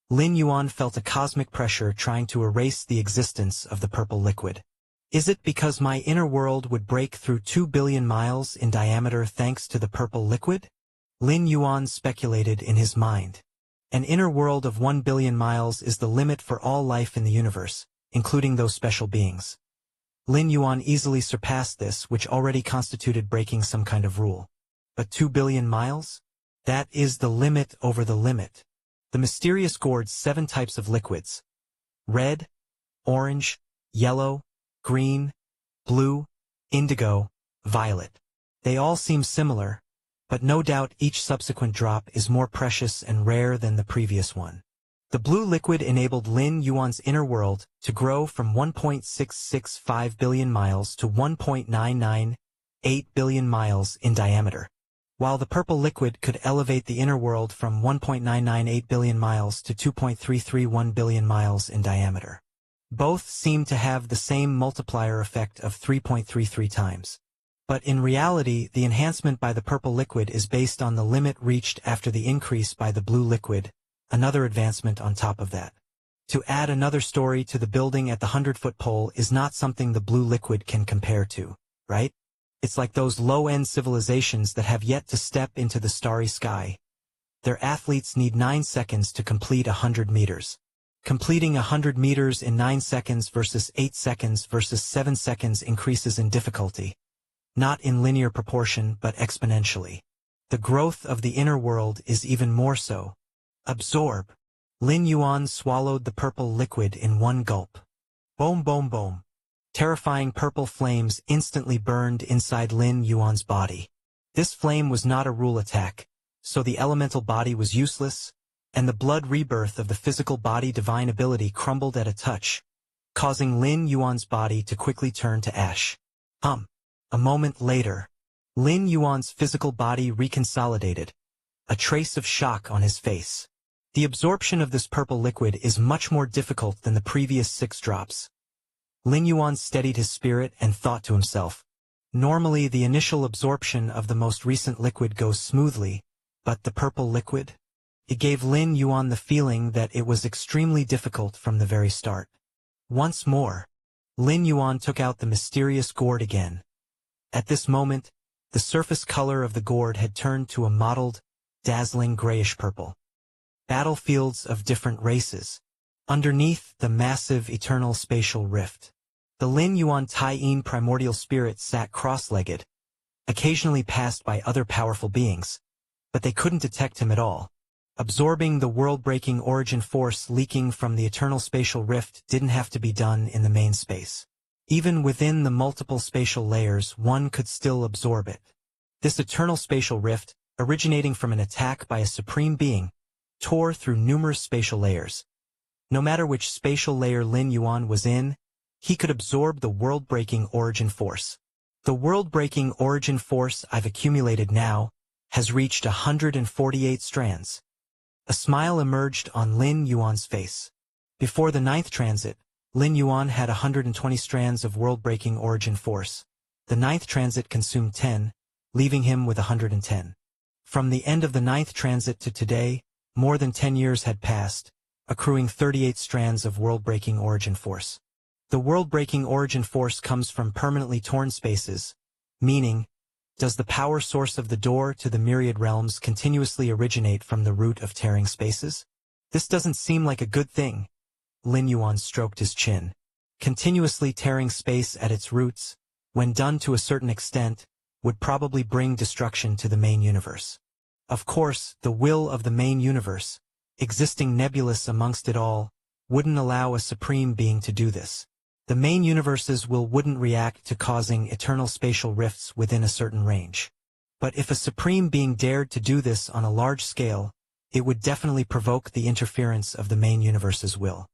Lin Yuan felt a cosmic pressure trying to erase the existence of the purple liquid. Is it because my inner world would break through 2 billion miles in diameter thanks to the purple liquid? Lin Yuan speculated in his mind. An inner world of 1 billion miles is the limit for all life in the universe, including those special beings. Lin Yuan easily surpassed this, which already constituted breaking some kind of rule. But 2 billion miles? That is the limit over the limit. The mysterious gourd's 7 types of liquids: red, orange, yellow, green, blue, indigo, violet. They all seem similar, but no doubt each subsequent drop is more precious and rare than the previous one. The blue liquid enabled Lin Yuan's inner world to grow from 1.665 billion miles to 1.998 billion miles in diameter, while the purple liquid could elevate the inner world from 1.998 billion miles to 2.331 billion miles in diameter. Both seem to have the same multiplier effect of 3.33 times. But in reality, the enhancement by the purple liquid is based on the limit reached after the increase by the blue liquid, another advancement on top of that. To add another story to the building at the 100-foot pole is not something the blue liquid can compare to, right? It's like those low-end civilizations that have yet to step into the starry sky. Their athletes need 9 seconds to complete 100 meters. Completing 100 meters in 9 seconds versus 8 seconds versus 7 seconds increases in difficulty. Not in linear proportion, but exponentially. The growth of the inner world is even more so. Absorb. Lin Yuan swallowed the purple liquid in one gulp. Boom, boom, boom. Terrifying purple flames instantly burned inside Lin Yuan's body. This flame was not a rule attack, so the elemental body was useless, and the blood rebirth of the physical body divine ability crumbled at a touch, causing Lin Yuan's body to quickly turn to ash. A moment later, Lin Yuan's physical body reconsolidated, a trace of shock on his face. The absorption of this purple liquid is much more difficult than the previous 6 drops. Lin Yuan steadied his spirit and thought to himself, normally the initial absorption of the most recent liquid goes smoothly, but the purple liquid? It gave Lin Yuan the feeling that it was extremely difficult from the very start. Once more, Lin Yuan took out the mysterious gourd again. At this moment, the surface color of the gourd had turned to a mottled, dazzling grayish-purple. Battlefields of different races. Underneath the massive eternal spatial rift, the Lin Yuan Taiyin primordial spirit sat cross-legged, occasionally passed by other powerful beings, but they couldn't detect him at all. Absorbing the world-breaking origin force leaking from the eternal spatial rift didn't have to be done in the main space. Even within the multiple spatial layers, one could still absorb it. This eternal spatial rift, originating from an attack by a supreme being, tore through numerous spatial layers. No matter which spatial layer Lin Yuan was in, he could absorb the world-breaking origin force. The world-breaking origin force I've accumulated now has reached 148 strands. A smile emerged on Lin Yuan's face. Before the 9th transit, Lin Yuan had 120 strands of world-breaking origin force. The 9th transit consumed 10, leaving him with 110. From the end of the 9th transit to today, more than 10 years had passed, accruing 38 strands of world-breaking origin force. The world-breaking origin force comes from permanently torn spaces, meaning, does the power source of the door to the myriad realms continuously originate from the root of tearing spaces? This doesn't seem like a good thing. Lin Yuan stroked his chin. Continuously tearing space at its roots, when done to a certain extent, would probably bring destruction to the main universe. Of course, the will of the main universe, existing nebulous amongst it all, wouldn't allow a supreme being to do this. The main universe's will wouldn't react to causing eternal spatial rifts within a certain range. But if a supreme being dared to do this on a large scale, it would definitely provoke the interference of the main universe's will.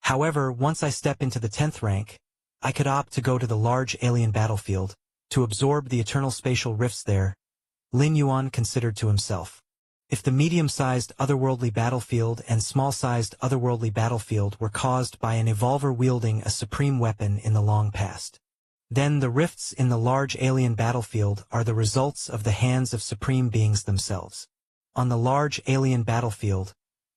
However, once I step into the 10th rank, I could opt to go to the large alien battlefield, to absorb the eternal spatial rifts there, Lin Yuan considered to himself. If the medium-sized otherworldly battlefield and small-sized otherworldly battlefield were caused by an evolver wielding a supreme weapon in the long past, then the rifts in the large alien battlefield are the results of the hands of supreme beings themselves. On the large alien battlefield,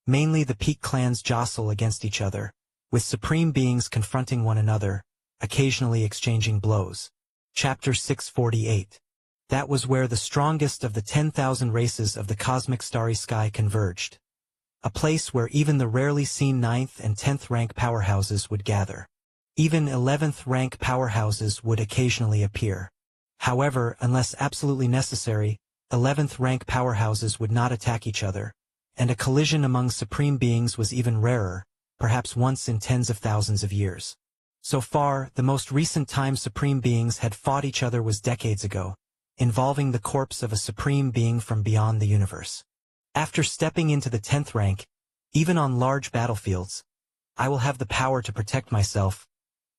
mainly the peak clans jostle against each other, with supreme beings confronting one another, occasionally exchanging blows. Chapter 648. That was where the strongest of the 10,000 races of the cosmic starry sky converged. A place where even the rarely seen 9th and 10th rank powerhouses would gather. Even 11th rank powerhouses would occasionally appear. However, unless absolutely necessary, 11th rank powerhouses would not attack each other, and a collision among supreme beings was even rarer, perhaps once in tens of thousands of years. So far, the most recent time supreme beings had fought each other was decades ago, involving the corpse of a supreme being from beyond the universe. After stepping into the 10th rank, even on large battlefields, I will have the power to protect myself,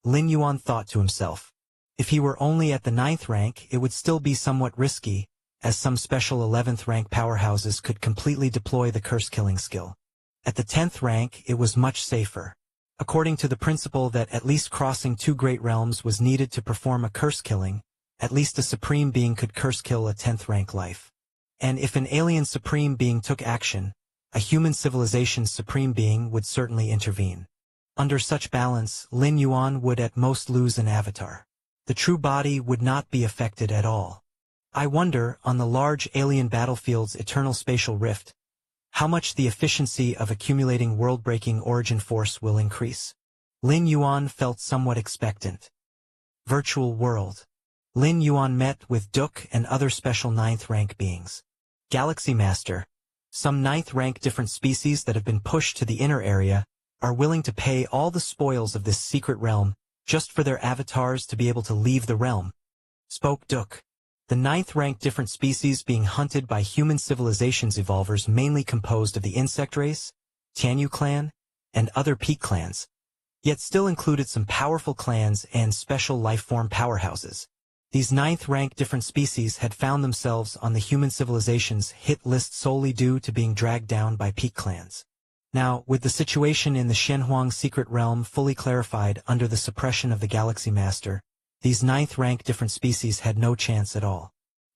Lin Yuan thought to himself. If he were only at the 9th rank, it would still be somewhat risky, as some special 11th rank powerhouses could completely deploy the curse-killing skill. At the 10th rank, it was much safer. According to the principle that at least crossing 2 great realms was needed to perform a curse-killing, at least a supreme being could curse-kill a 10th rank life. And if an alien supreme being took action, a human civilization's supreme being would certainly intervene. Under such balance, Lin Yuan would at most lose an avatar. The true body would not be affected at all. I wonder, on the large alien battlefield's eternal spatial rift, how much the efficiency of accumulating world-breaking origin force will increase. Lin Yuan felt somewhat expectant. Virtual world. Lin Yuan met with Duke and other special 9th rank beings. Galaxy Master. Some 9th rank different species that have been pushed to the inner area are willing to pay all the spoils of this secret realm just for their avatars to be able to leave the realm, spoke Duke. The 9th rank different species being hunted by human civilizations evolvers mainly composed of the insect race, Tianyu clan, and other peak clans, yet still included some powerful clans and special life-form powerhouses. These 9th rank different species had found themselves on the human civilization's hit list solely due to being dragged down by peak clans. Now, with the situation in the Shenhuang secret realm fully clarified under the suppression of the Galaxy Master, these 9th rank different species had no chance at all.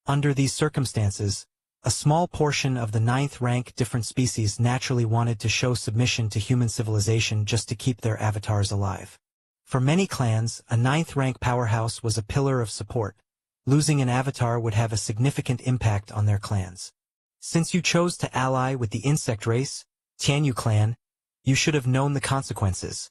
Under these circumstances, a small portion of the 9th rank different species naturally wanted to show submission to human civilization just to keep their avatars alive. For many clans, a 9th rank powerhouse was a pillar of support. Losing an avatar would have a significant impact on their clans. Since you chose to ally with the insect race, Tianyu clan, you should have known the consequences,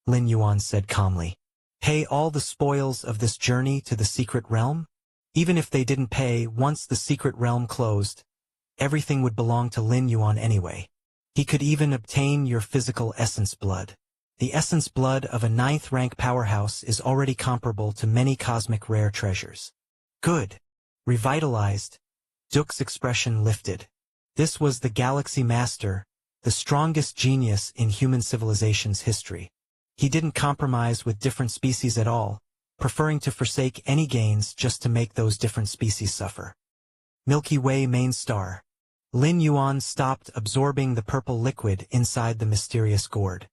Lin Yuan said calmly. Pay all the spoils of this journey to the secret realm? Even if they didn't pay, once the secret realm closed, everything would belong to Lin Yuan anyway. He could even obtain your physical essence blood. The essence blood of a 9th rank powerhouse is already comparable to many cosmic rare treasures. Good. Revitalized. Duke's expression lifted. This was the Galaxy Master, the strongest genius in human civilization's history. He didn't compromise with different species at all, preferring to forsake any gains just to make those different species suffer. Milky Way main star. Lin Yuan stopped absorbing the purple liquid inside the mysterious gourd.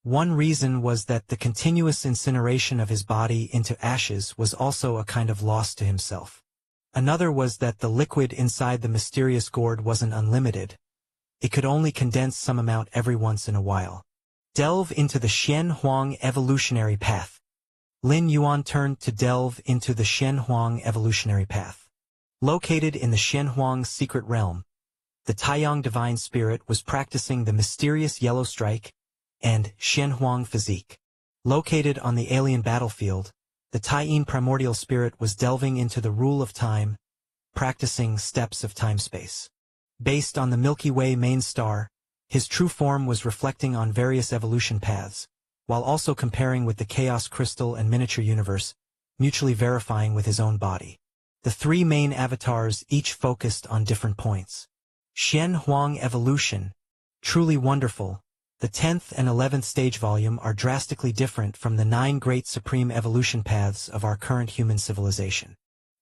One reason was that the continuous incineration of his body into ashes was also a kind of loss to himself. Another was that the liquid inside the mysterious gourd wasn't unlimited. It could only condense some amount every once in a while. Delve into the Shenhuang evolutionary path. Lin Yuan turned to delve into the Shenhuang evolutionary path. Located in the Shenhuang secret realm, the Taiyang divine spirit was practicing the mysterious yellow strike and Shenhuang physique. Located on the alien battlefield, the Taiyin primordial spirit was delving into the rule of time, practicing steps of time-space. Based on the Milky Way main star, his true form was reflecting on various evolution paths, while also comparing with the chaos crystal and miniature universe, mutually verifying with his own body. The three main avatars each focused on different points. Xian Huang Evolution, truly wonderful. The 10th and 11th stage volume are drastically different from the 9 great supreme evolution paths of our current human civilization.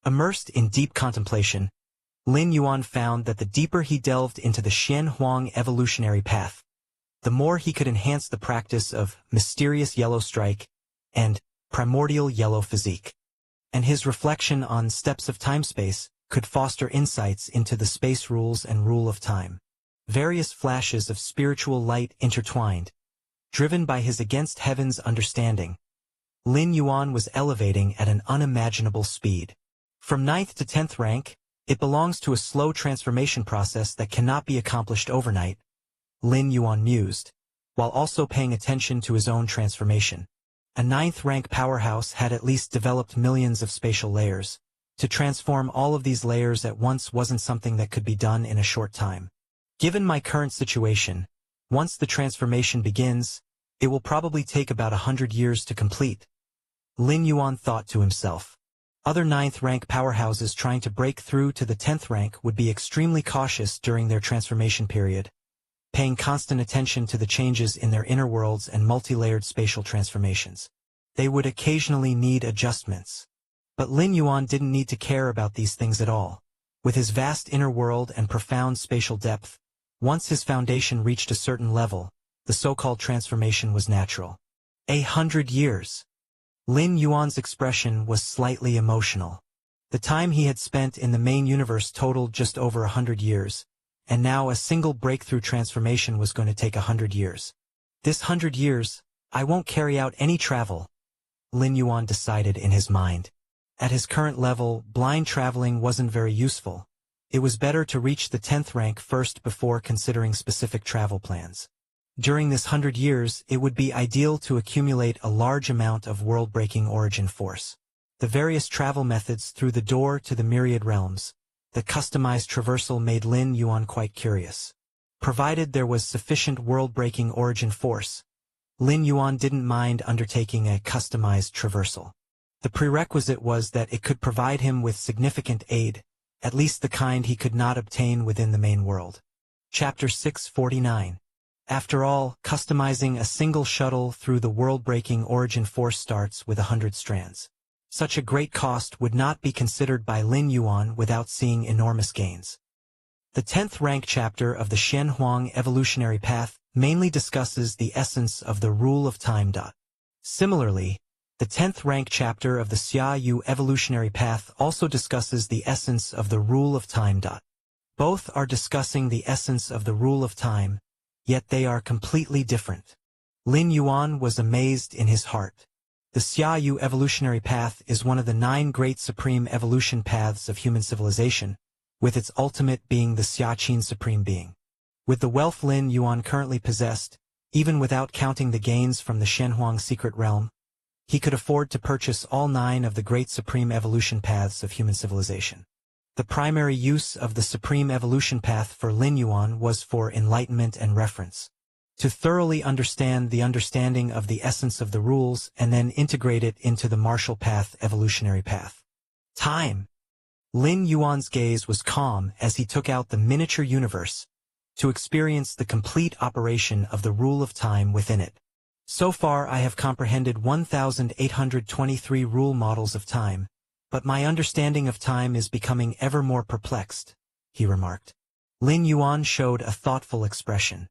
Immersed in deep contemplation, Lin Yuan found that the deeper he delved into the Xian Huang evolutionary path, the more he could enhance the practice of mysterious yellow strike and primordial yellow physique. And his reflection on steps of time-space could foster insights into the space rules and rule of time. Various flashes of spiritual light intertwined. Driven by his against heaven's understanding, Lin Yuan was elevating at an unimaginable speed. From 9th to 10th rank, it belongs to a slow transformation process that cannot be accomplished overnight, Lin Yuan mused, while also paying attention to his own transformation. A 9th rank powerhouse had at least developed millions of spatial layers. To transform all of these layers at once wasn't something that could be done in a short time. Given my current situation, once the transformation begins, it will probably take about 100 years to complete. Lin Yuan thought to himself. Other 9th rank powerhouses trying to break through to the 10th rank would be extremely cautious during their transformation period, paying constant attention to the changes in their inner worlds and multi-layered spatial transformations. They would occasionally need adjustments. But Lin Yuan didn't need to care about these things at all. With his vast inner world and profound spatial depth, once his foundation reached a certain level, the so-called transformation was natural. 100 years. Lin Yuan's expression was slightly emotional. The time he had spent in the main universe totaled just over 100 years, and now a single breakthrough transformation was going to take 100 years. This 100 years, I won't carry out any travel, Lin Yuan decided in his mind. At his current level, blind traveling wasn't very useful. It was better to reach the 10th rank first before considering specific travel plans. During this 100 years, it would be ideal to accumulate a large amount of world-breaking origin force. The various travel methods through the door to the myriad realms, the customized traversal made Lin Yuan quite curious. Provided there was sufficient world-breaking origin force, Lin Yuan didn't mind undertaking a customized traversal. The prerequisite was that it could provide him with significant aid, at least the kind he could not obtain within the main world. Chapter 649. After all, customizing a single shuttle through the world-breaking origin force starts with 100 strands. Such a great cost would not be considered by Lin Yuan without seeing enormous gains. The 10th rank chapter of the Xian Huang evolutionary path mainly discusses the essence of the rule of time. Similarly, the 10th rank chapter of the Xia Yu evolutionary path also discusses the essence of the rule of time. Both are discussing the essence of the rule of time, yet they are completely different. Lin Yuan was amazed in his heart. The Xia Yu evolutionary path is one of the 9 great supreme evolution paths of human civilization, with its ultimate being the Xiaqin supreme being. With the wealth Lin Yuan currently possessed, even without counting the gains from the Shenhuang secret realm, he could afford to purchase all 9 of the great supreme evolution paths of human civilization. The primary use of the supreme evolution path for Lin Yuan was for enlightenment and reference. To thoroughly understand the understanding of the essence of the rules and then integrate it into the martial path evolutionary path. Time. Lin Yuan's gaze was calm as he took out the miniature universe to experience the complete operation of the rule of time within it. So far I have comprehended 1,823 rule models of time, but my understanding of time is becoming ever more perplexed, he remarked. Lin Yuan showed a thoughtful expression.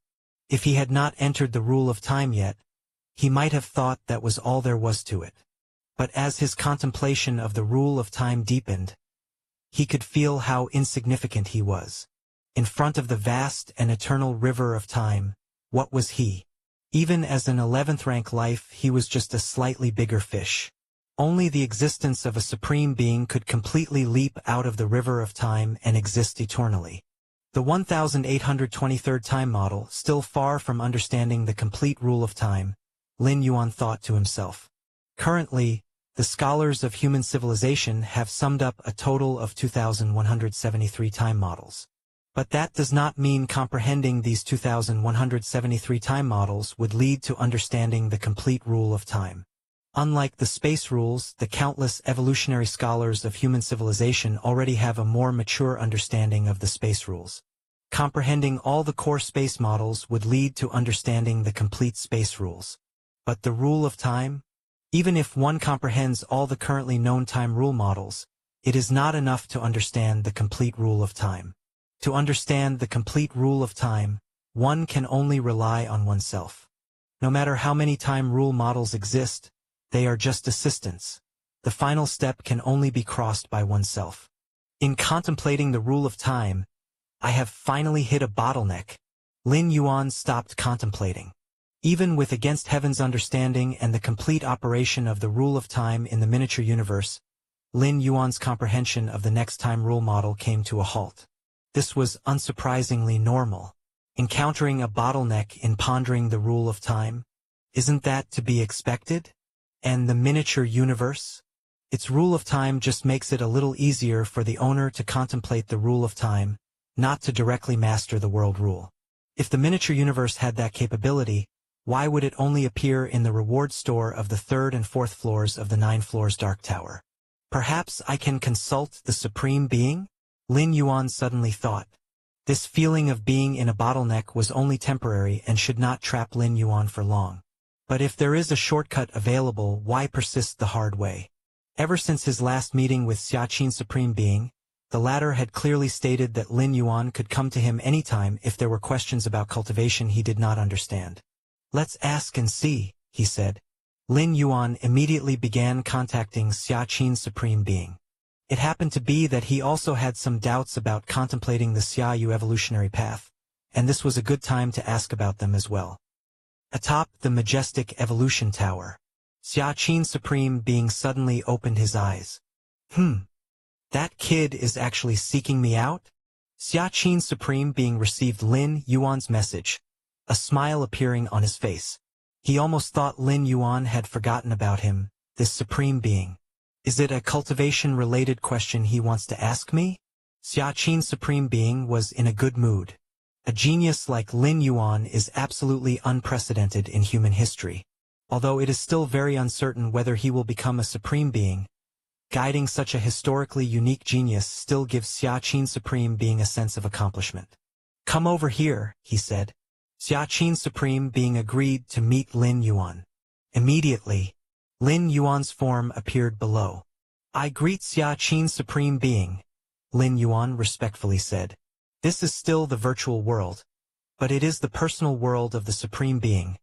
If he had not entered the rule of time yet, he might have thought that was all there was to it. But as his contemplation of the rule of time deepened, he could feel how insignificant he was. In front of the vast and eternal river of time, what was he? Even as an 11th rank life, he was just a slightly bigger fish. Only the existence of a supreme being could completely leap out of the river of time and exist eternally. The 1823rd time model, still far from understanding the complete rule of time, Lin Yuan thought to himself. Currently, The scholars of human civilization have summed up a total of 2,173 time models. But that does not mean comprehending these 2,173 time models would lead to understanding the complete rule of time. Unlike the space rules, the countless evolutionary scholars of human civilization already have a more mature understanding of the space rules. Comprehending all the core space models would lead to understanding the complete space rules. But the rule of time? Even if one comprehends all the currently known time rule models, it is not enough to understand the complete rule of time. To understand the complete rule of time, one can only rely on oneself. No matter how many time rule models exist, they are just assistants. The final step can only be crossed by oneself. In contemplating the rule of time, I have finally hit a bottleneck. Lin Yuan stopped contemplating. Even with Against Heaven's understanding and the complete operation of the rule of time in the miniature universe, Lin Yuan's comprehension of the next time rule model came to a halt. This was unsurprisingly normal. Encountering a bottleneck in pondering the rule of time? Isn't that to be expected? And the miniature universe? Its rule of time just makes it a little easier for the owner to contemplate the rule of time, not to directly master the world rule. If the miniature universe had that capability, why would it only appear in the reward store of the 3rd and 4th floors of the 9 floors Dark Tower? Perhaps I can consult the Supreme Being? Lin Yuan suddenly thought. This feeling of being in a bottleneck was only temporary and should not trap Lin Yuan for long. But if there is a shortcut available, why persist the hard way? Ever since his last meeting with Xiaqin Supreme Being, the latter had clearly stated that Lin Yuan could come to him anytime if there were questions about cultivation he did not understand. Let's ask and see, he said. Lin Yuan immediately began contacting Xiaqin Supreme Being. It happened to be that he also had some doubts about contemplating the Xiaoyu evolutionary path, and this was a good time to ask about them as well. Atop the majestic evolution tower, Xiaqin Supreme Being suddenly opened his eyes. That kid is actually seeking me out? Xiaqin Supreme Being received Lin Yuan's message, a smile appearing on his face. He almost thought Lin Yuan had forgotten about him, this Supreme Being. Is it a cultivation-related question he wants to ask me? Xiaqin Supreme Being was in a good mood. A genius like Lin Yuan is absolutely unprecedented in human history. Although it is still very uncertain whether he will become a Supreme Being, guiding such a historically unique genius still gives Xiaqin Supreme Being a sense of accomplishment. Come over here, he said. Xiaqin Supreme Being agreed to meet Lin Yuan. Immediately, Lin Yuan's form appeared below. I greet Xiaqin Supreme Being, Lin Yuan respectfully said. This is still the virtual world, but it is the personal world of the Supreme Being,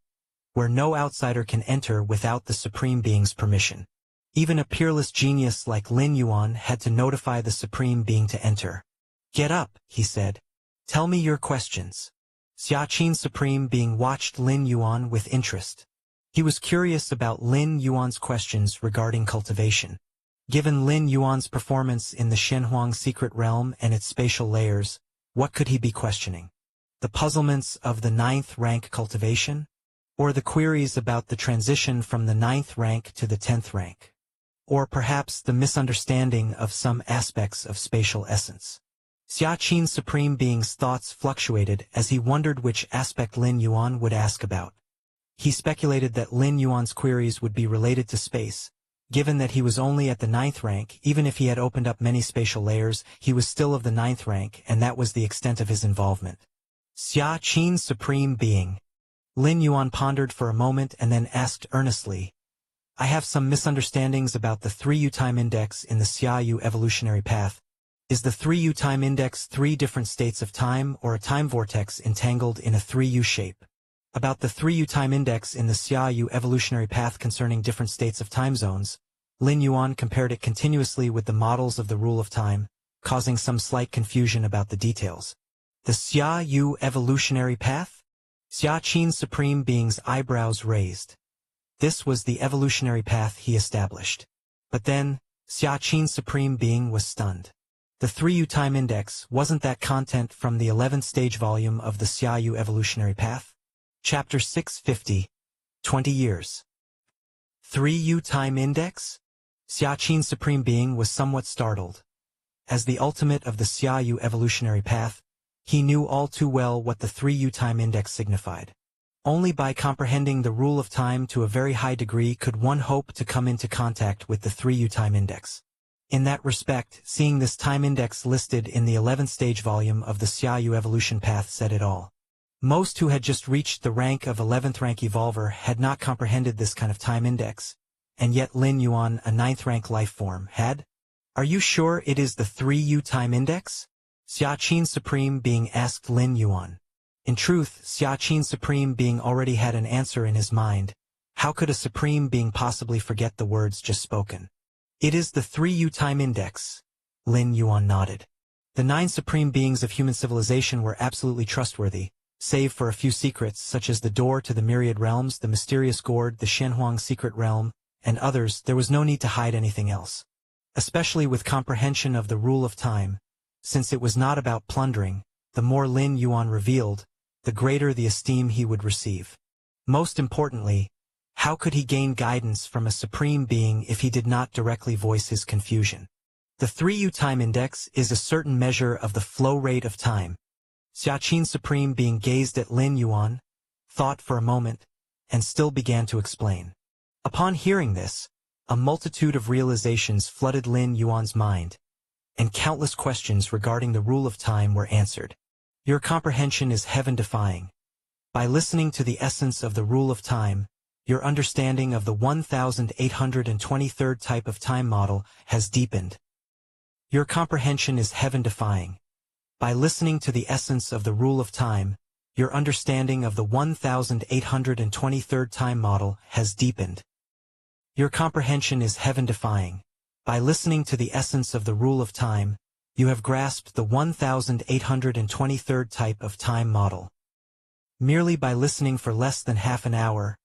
where no outsider can enter without the Supreme Being's permission. Even a peerless genius like Lin Yuan had to notify the Supreme Being to enter. Get up, he said. Tell me your questions. Xiaqin Supreme Being watched Lin Yuan with interest. He was curious about Lin Yuan's questions regarding cultivation. Given Lin Yuan's performance in the Shenhuang secret realm and its spatial layers, what could he be questioning? The puzzlements of the 9th rank cultivation? Or the queries about the transition from the 9th rank to the 10th rank? Or perhaps the misunderstanding of some aspects of spatial essence? Xiaqin Supreme Being's thoughts fluctuated as he wondered which aspect Lin Yuan would ask about. He speculated that Lin Yuan's queries would be related to space. Given that he was only at the 9th rank, even if he had opened up many spatial layers, he was still of the 9th rank, and that was the extent of his involvement. Xiaqin Supreme Being. Lin Yuan pondered for a moment and then asked earnestly, I have some misunderstandings about the 3U time index in the Xiaoyu evolutionary path. Is the 3U time index 3 different states of time or a time vortex entangled in a 3U shape? About the 3U time index in the Xiaoyu evolutionary path concerning different states of time zones, Lin Yuan compared it continuously with the models of the rule of time, causing some slight confusion about the details. The Xiaoyu evolutionary path? Xiaqin Supreme Being's eyebrows raised. This was the evolutionary path he established. But then, Xiaqin Supreme Being was stunned. The 3U time index, wasn't that content from the 11th stage volume of the Xiaoyu evolutionary path? Chapter 650, 20 years. 3U time index? Xiaqin Supreme Being was somewhat startled. As the ultimate of the Xiaoyu evolutionary path, he knew all too well what the 3U time index signified. Only by comprehending the rule of time to a very high degree could one hope to come into contact with the 3U time index. In that respect, seeing this time index listed in the 11th stage volume of the Xiaoyu evolution path said it all. Most who had just reached the rank of 11th rank evolver had not comprehended this kind of time index, and yet Lin Yuan, a 9th rank life form, had. Are you sure it is the 3U time index? Xiaqin Supreme Being asked Lin Yuan. In truth, Xiaqin Supreme Being already had an answer in his mind. How could a Supreme Being possibly forget the words just spoken? It is the 3U time index. Lin Yuan nodded. The 9 Supreme Beings of human civilization were absolutely trustworthy, save for a few secrets such as the door to the myriad realms, the mysterious gourd, the Shenhuang secret realm, and others. There was no need to hide anything else. Especially with comprehension of the rule of time, since it was not about plundering, the more Lin Yuan revealed, the greater the esteem he would receive. Most importantly, how could he gain guidance from a Supreme Being if he did not directly voice his confusion? The 3U time index is a certain measure of the flow rate of time. Xiaqin Supreme Being gazed at Lin Yuan, thought for a moment, and still began to explain. Upon hearing this, a multitude of realizations flooded Lin Yuan's mind, and countless questions regarding the rule of time were answered. Your comprehension is heaven-defying. By listening to the essence of the rule of time, your understanding of the 1823rd type of time model has deepened. Your comprehension is heaven-defying. By listening to the essence of the rule of time, your understanding of the 1823rd time model has deepened. Your comprehension is heaven-defying. By listening to the essence of the rule of time, you have grasped the 1823rd type of time model. Merely by listening for less than half an hour,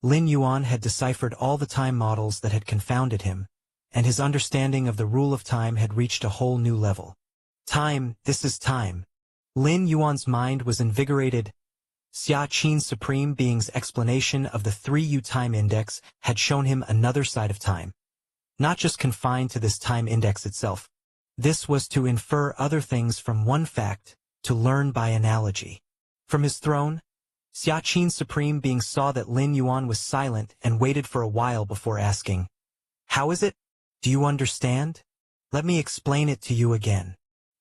Lin Yuan had deciphered all the time models that had confounded him, and his understanding of the rule of time had reached a whole new level. Time, this is time. Lin Yuan's mind was invigorated. Xiaqin Supreme Being's explanation of the 3U time index had shown him another side of time. Not just confined to this time index itself. This was to infer other things from one fact, to learn by analogy. From his throne, Xiaqin Supreme Being saw that Lin Yuan was silent and waited for a while before asking, "How is it? Do you understand? Let me explain it to you again."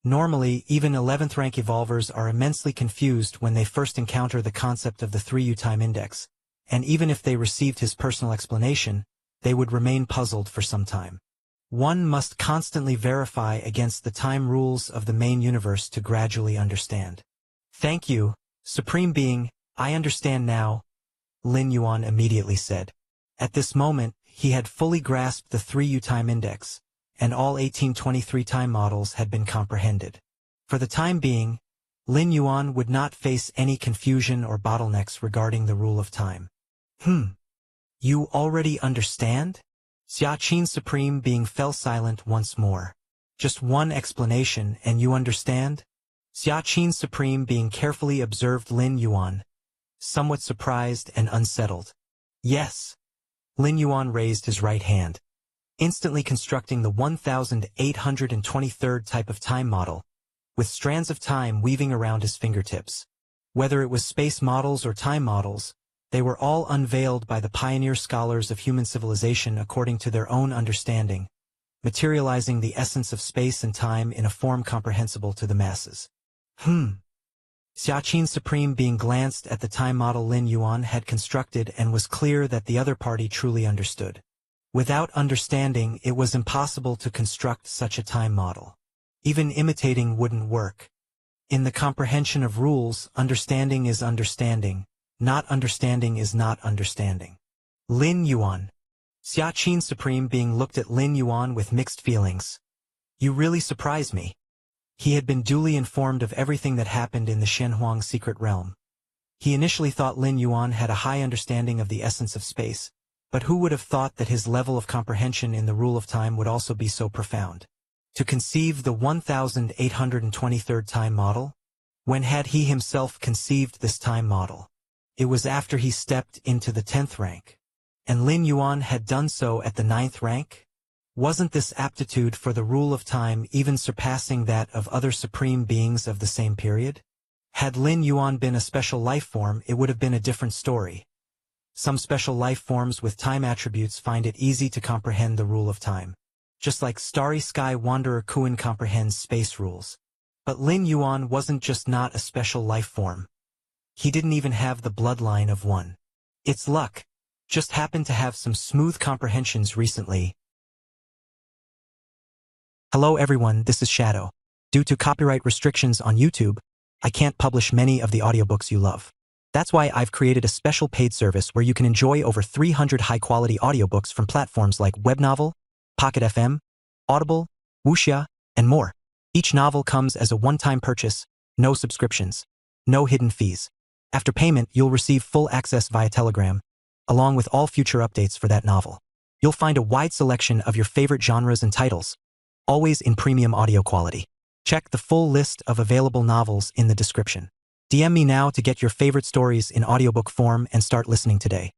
Normally, even 11th rank evolvers are immensely confused when they first encounter the concept of the 3U time index, and even if they received his personal explanation, they would remain puzzled for some time. One must constantly verify against the time rules of the main universe to gradually understand. "Thank you, Supreme Being, I understand now," Lin Yuan immediately said. At this moment, he had fully grasped the 3U time index, and all 1823 time models had been comprehended. For the time being, Lin Yuan would not face any confusion or bottlenecks regarding the rule of time. You already understand? Xiaqin Supreme Being fell silent once more. Just one explanation and you understand? Xiaqin Supreme Being carefully observed Lin Yuan, somewhat surprised and unsettled. Yes. Lin Yuan raised his right hand, instantly constructing the 1823rd type of time model, with strands of time weaving around his fingertips. Whether it was space models or time models, they were all unveiled by the pioneer scholars of human civilization according to their own understanding, materializing the essence of space and time in a form comprehensible to the masses. Xiaqin Supreme Being glanced at the time model Lin Yuan had constructed and was clear that the other party truly understood. Without understanding, it was impossible to construct such a time model. Even imitating wouldn't work. In the comprehension of rules, understanding is understanding. Not understanding is not understanding. Lin Yuan. Xiaqin Supreme Being looked at Lin Yuan with mixed feelings. You really surprise me. He had been duly informed of everything that happened in the Shenhuang secret realm. He initially thought Lin Yuan had a high understanding of the essence of space, but who would have thought that his level of comprehension in the rule of time would also be so profound? To conceive the 1823rd time model? When had he himself conceived this time model? It was after he stepped into the 10th rank. And Lin Yuan had done so at the 9th rank? Wasn't this aptitude for the rule of time even surpassing that of other supreme beings of the same period? Had Lin Yuan been a special life form, it would have been a different story. Some special life forms with time attributes find it easy to comprehend the rule of time. Just like Starry Sky Wanderer Kuan comprehends space rules. But Lin Yuan wasn't just not a special life form. He didn't even have the bloodline of one. It's luck. Just happened to have some smooth comprehensions recently. Hello everyone, this is Shadow. Due to copyright restrictions on YouTube, I can't publish many of the audiobooks you love. That's why I've created a special paid service where you can enjoy over 300 high-quality audiobooks from platforms like Webnovel, Pocket FM, Audible, Wuxia, and more. Each novel comes as a one-time purchase, no subscriptions, no hidden fees. After payment, you'll receive full access via Telegram, along with all future updates for that novel. You'll find a wide selection of your favorite genres and titles, always in premium audio quality. Check the full list of available novels in the description. DM me now to get your favorite stories in audiobook form and start listening today.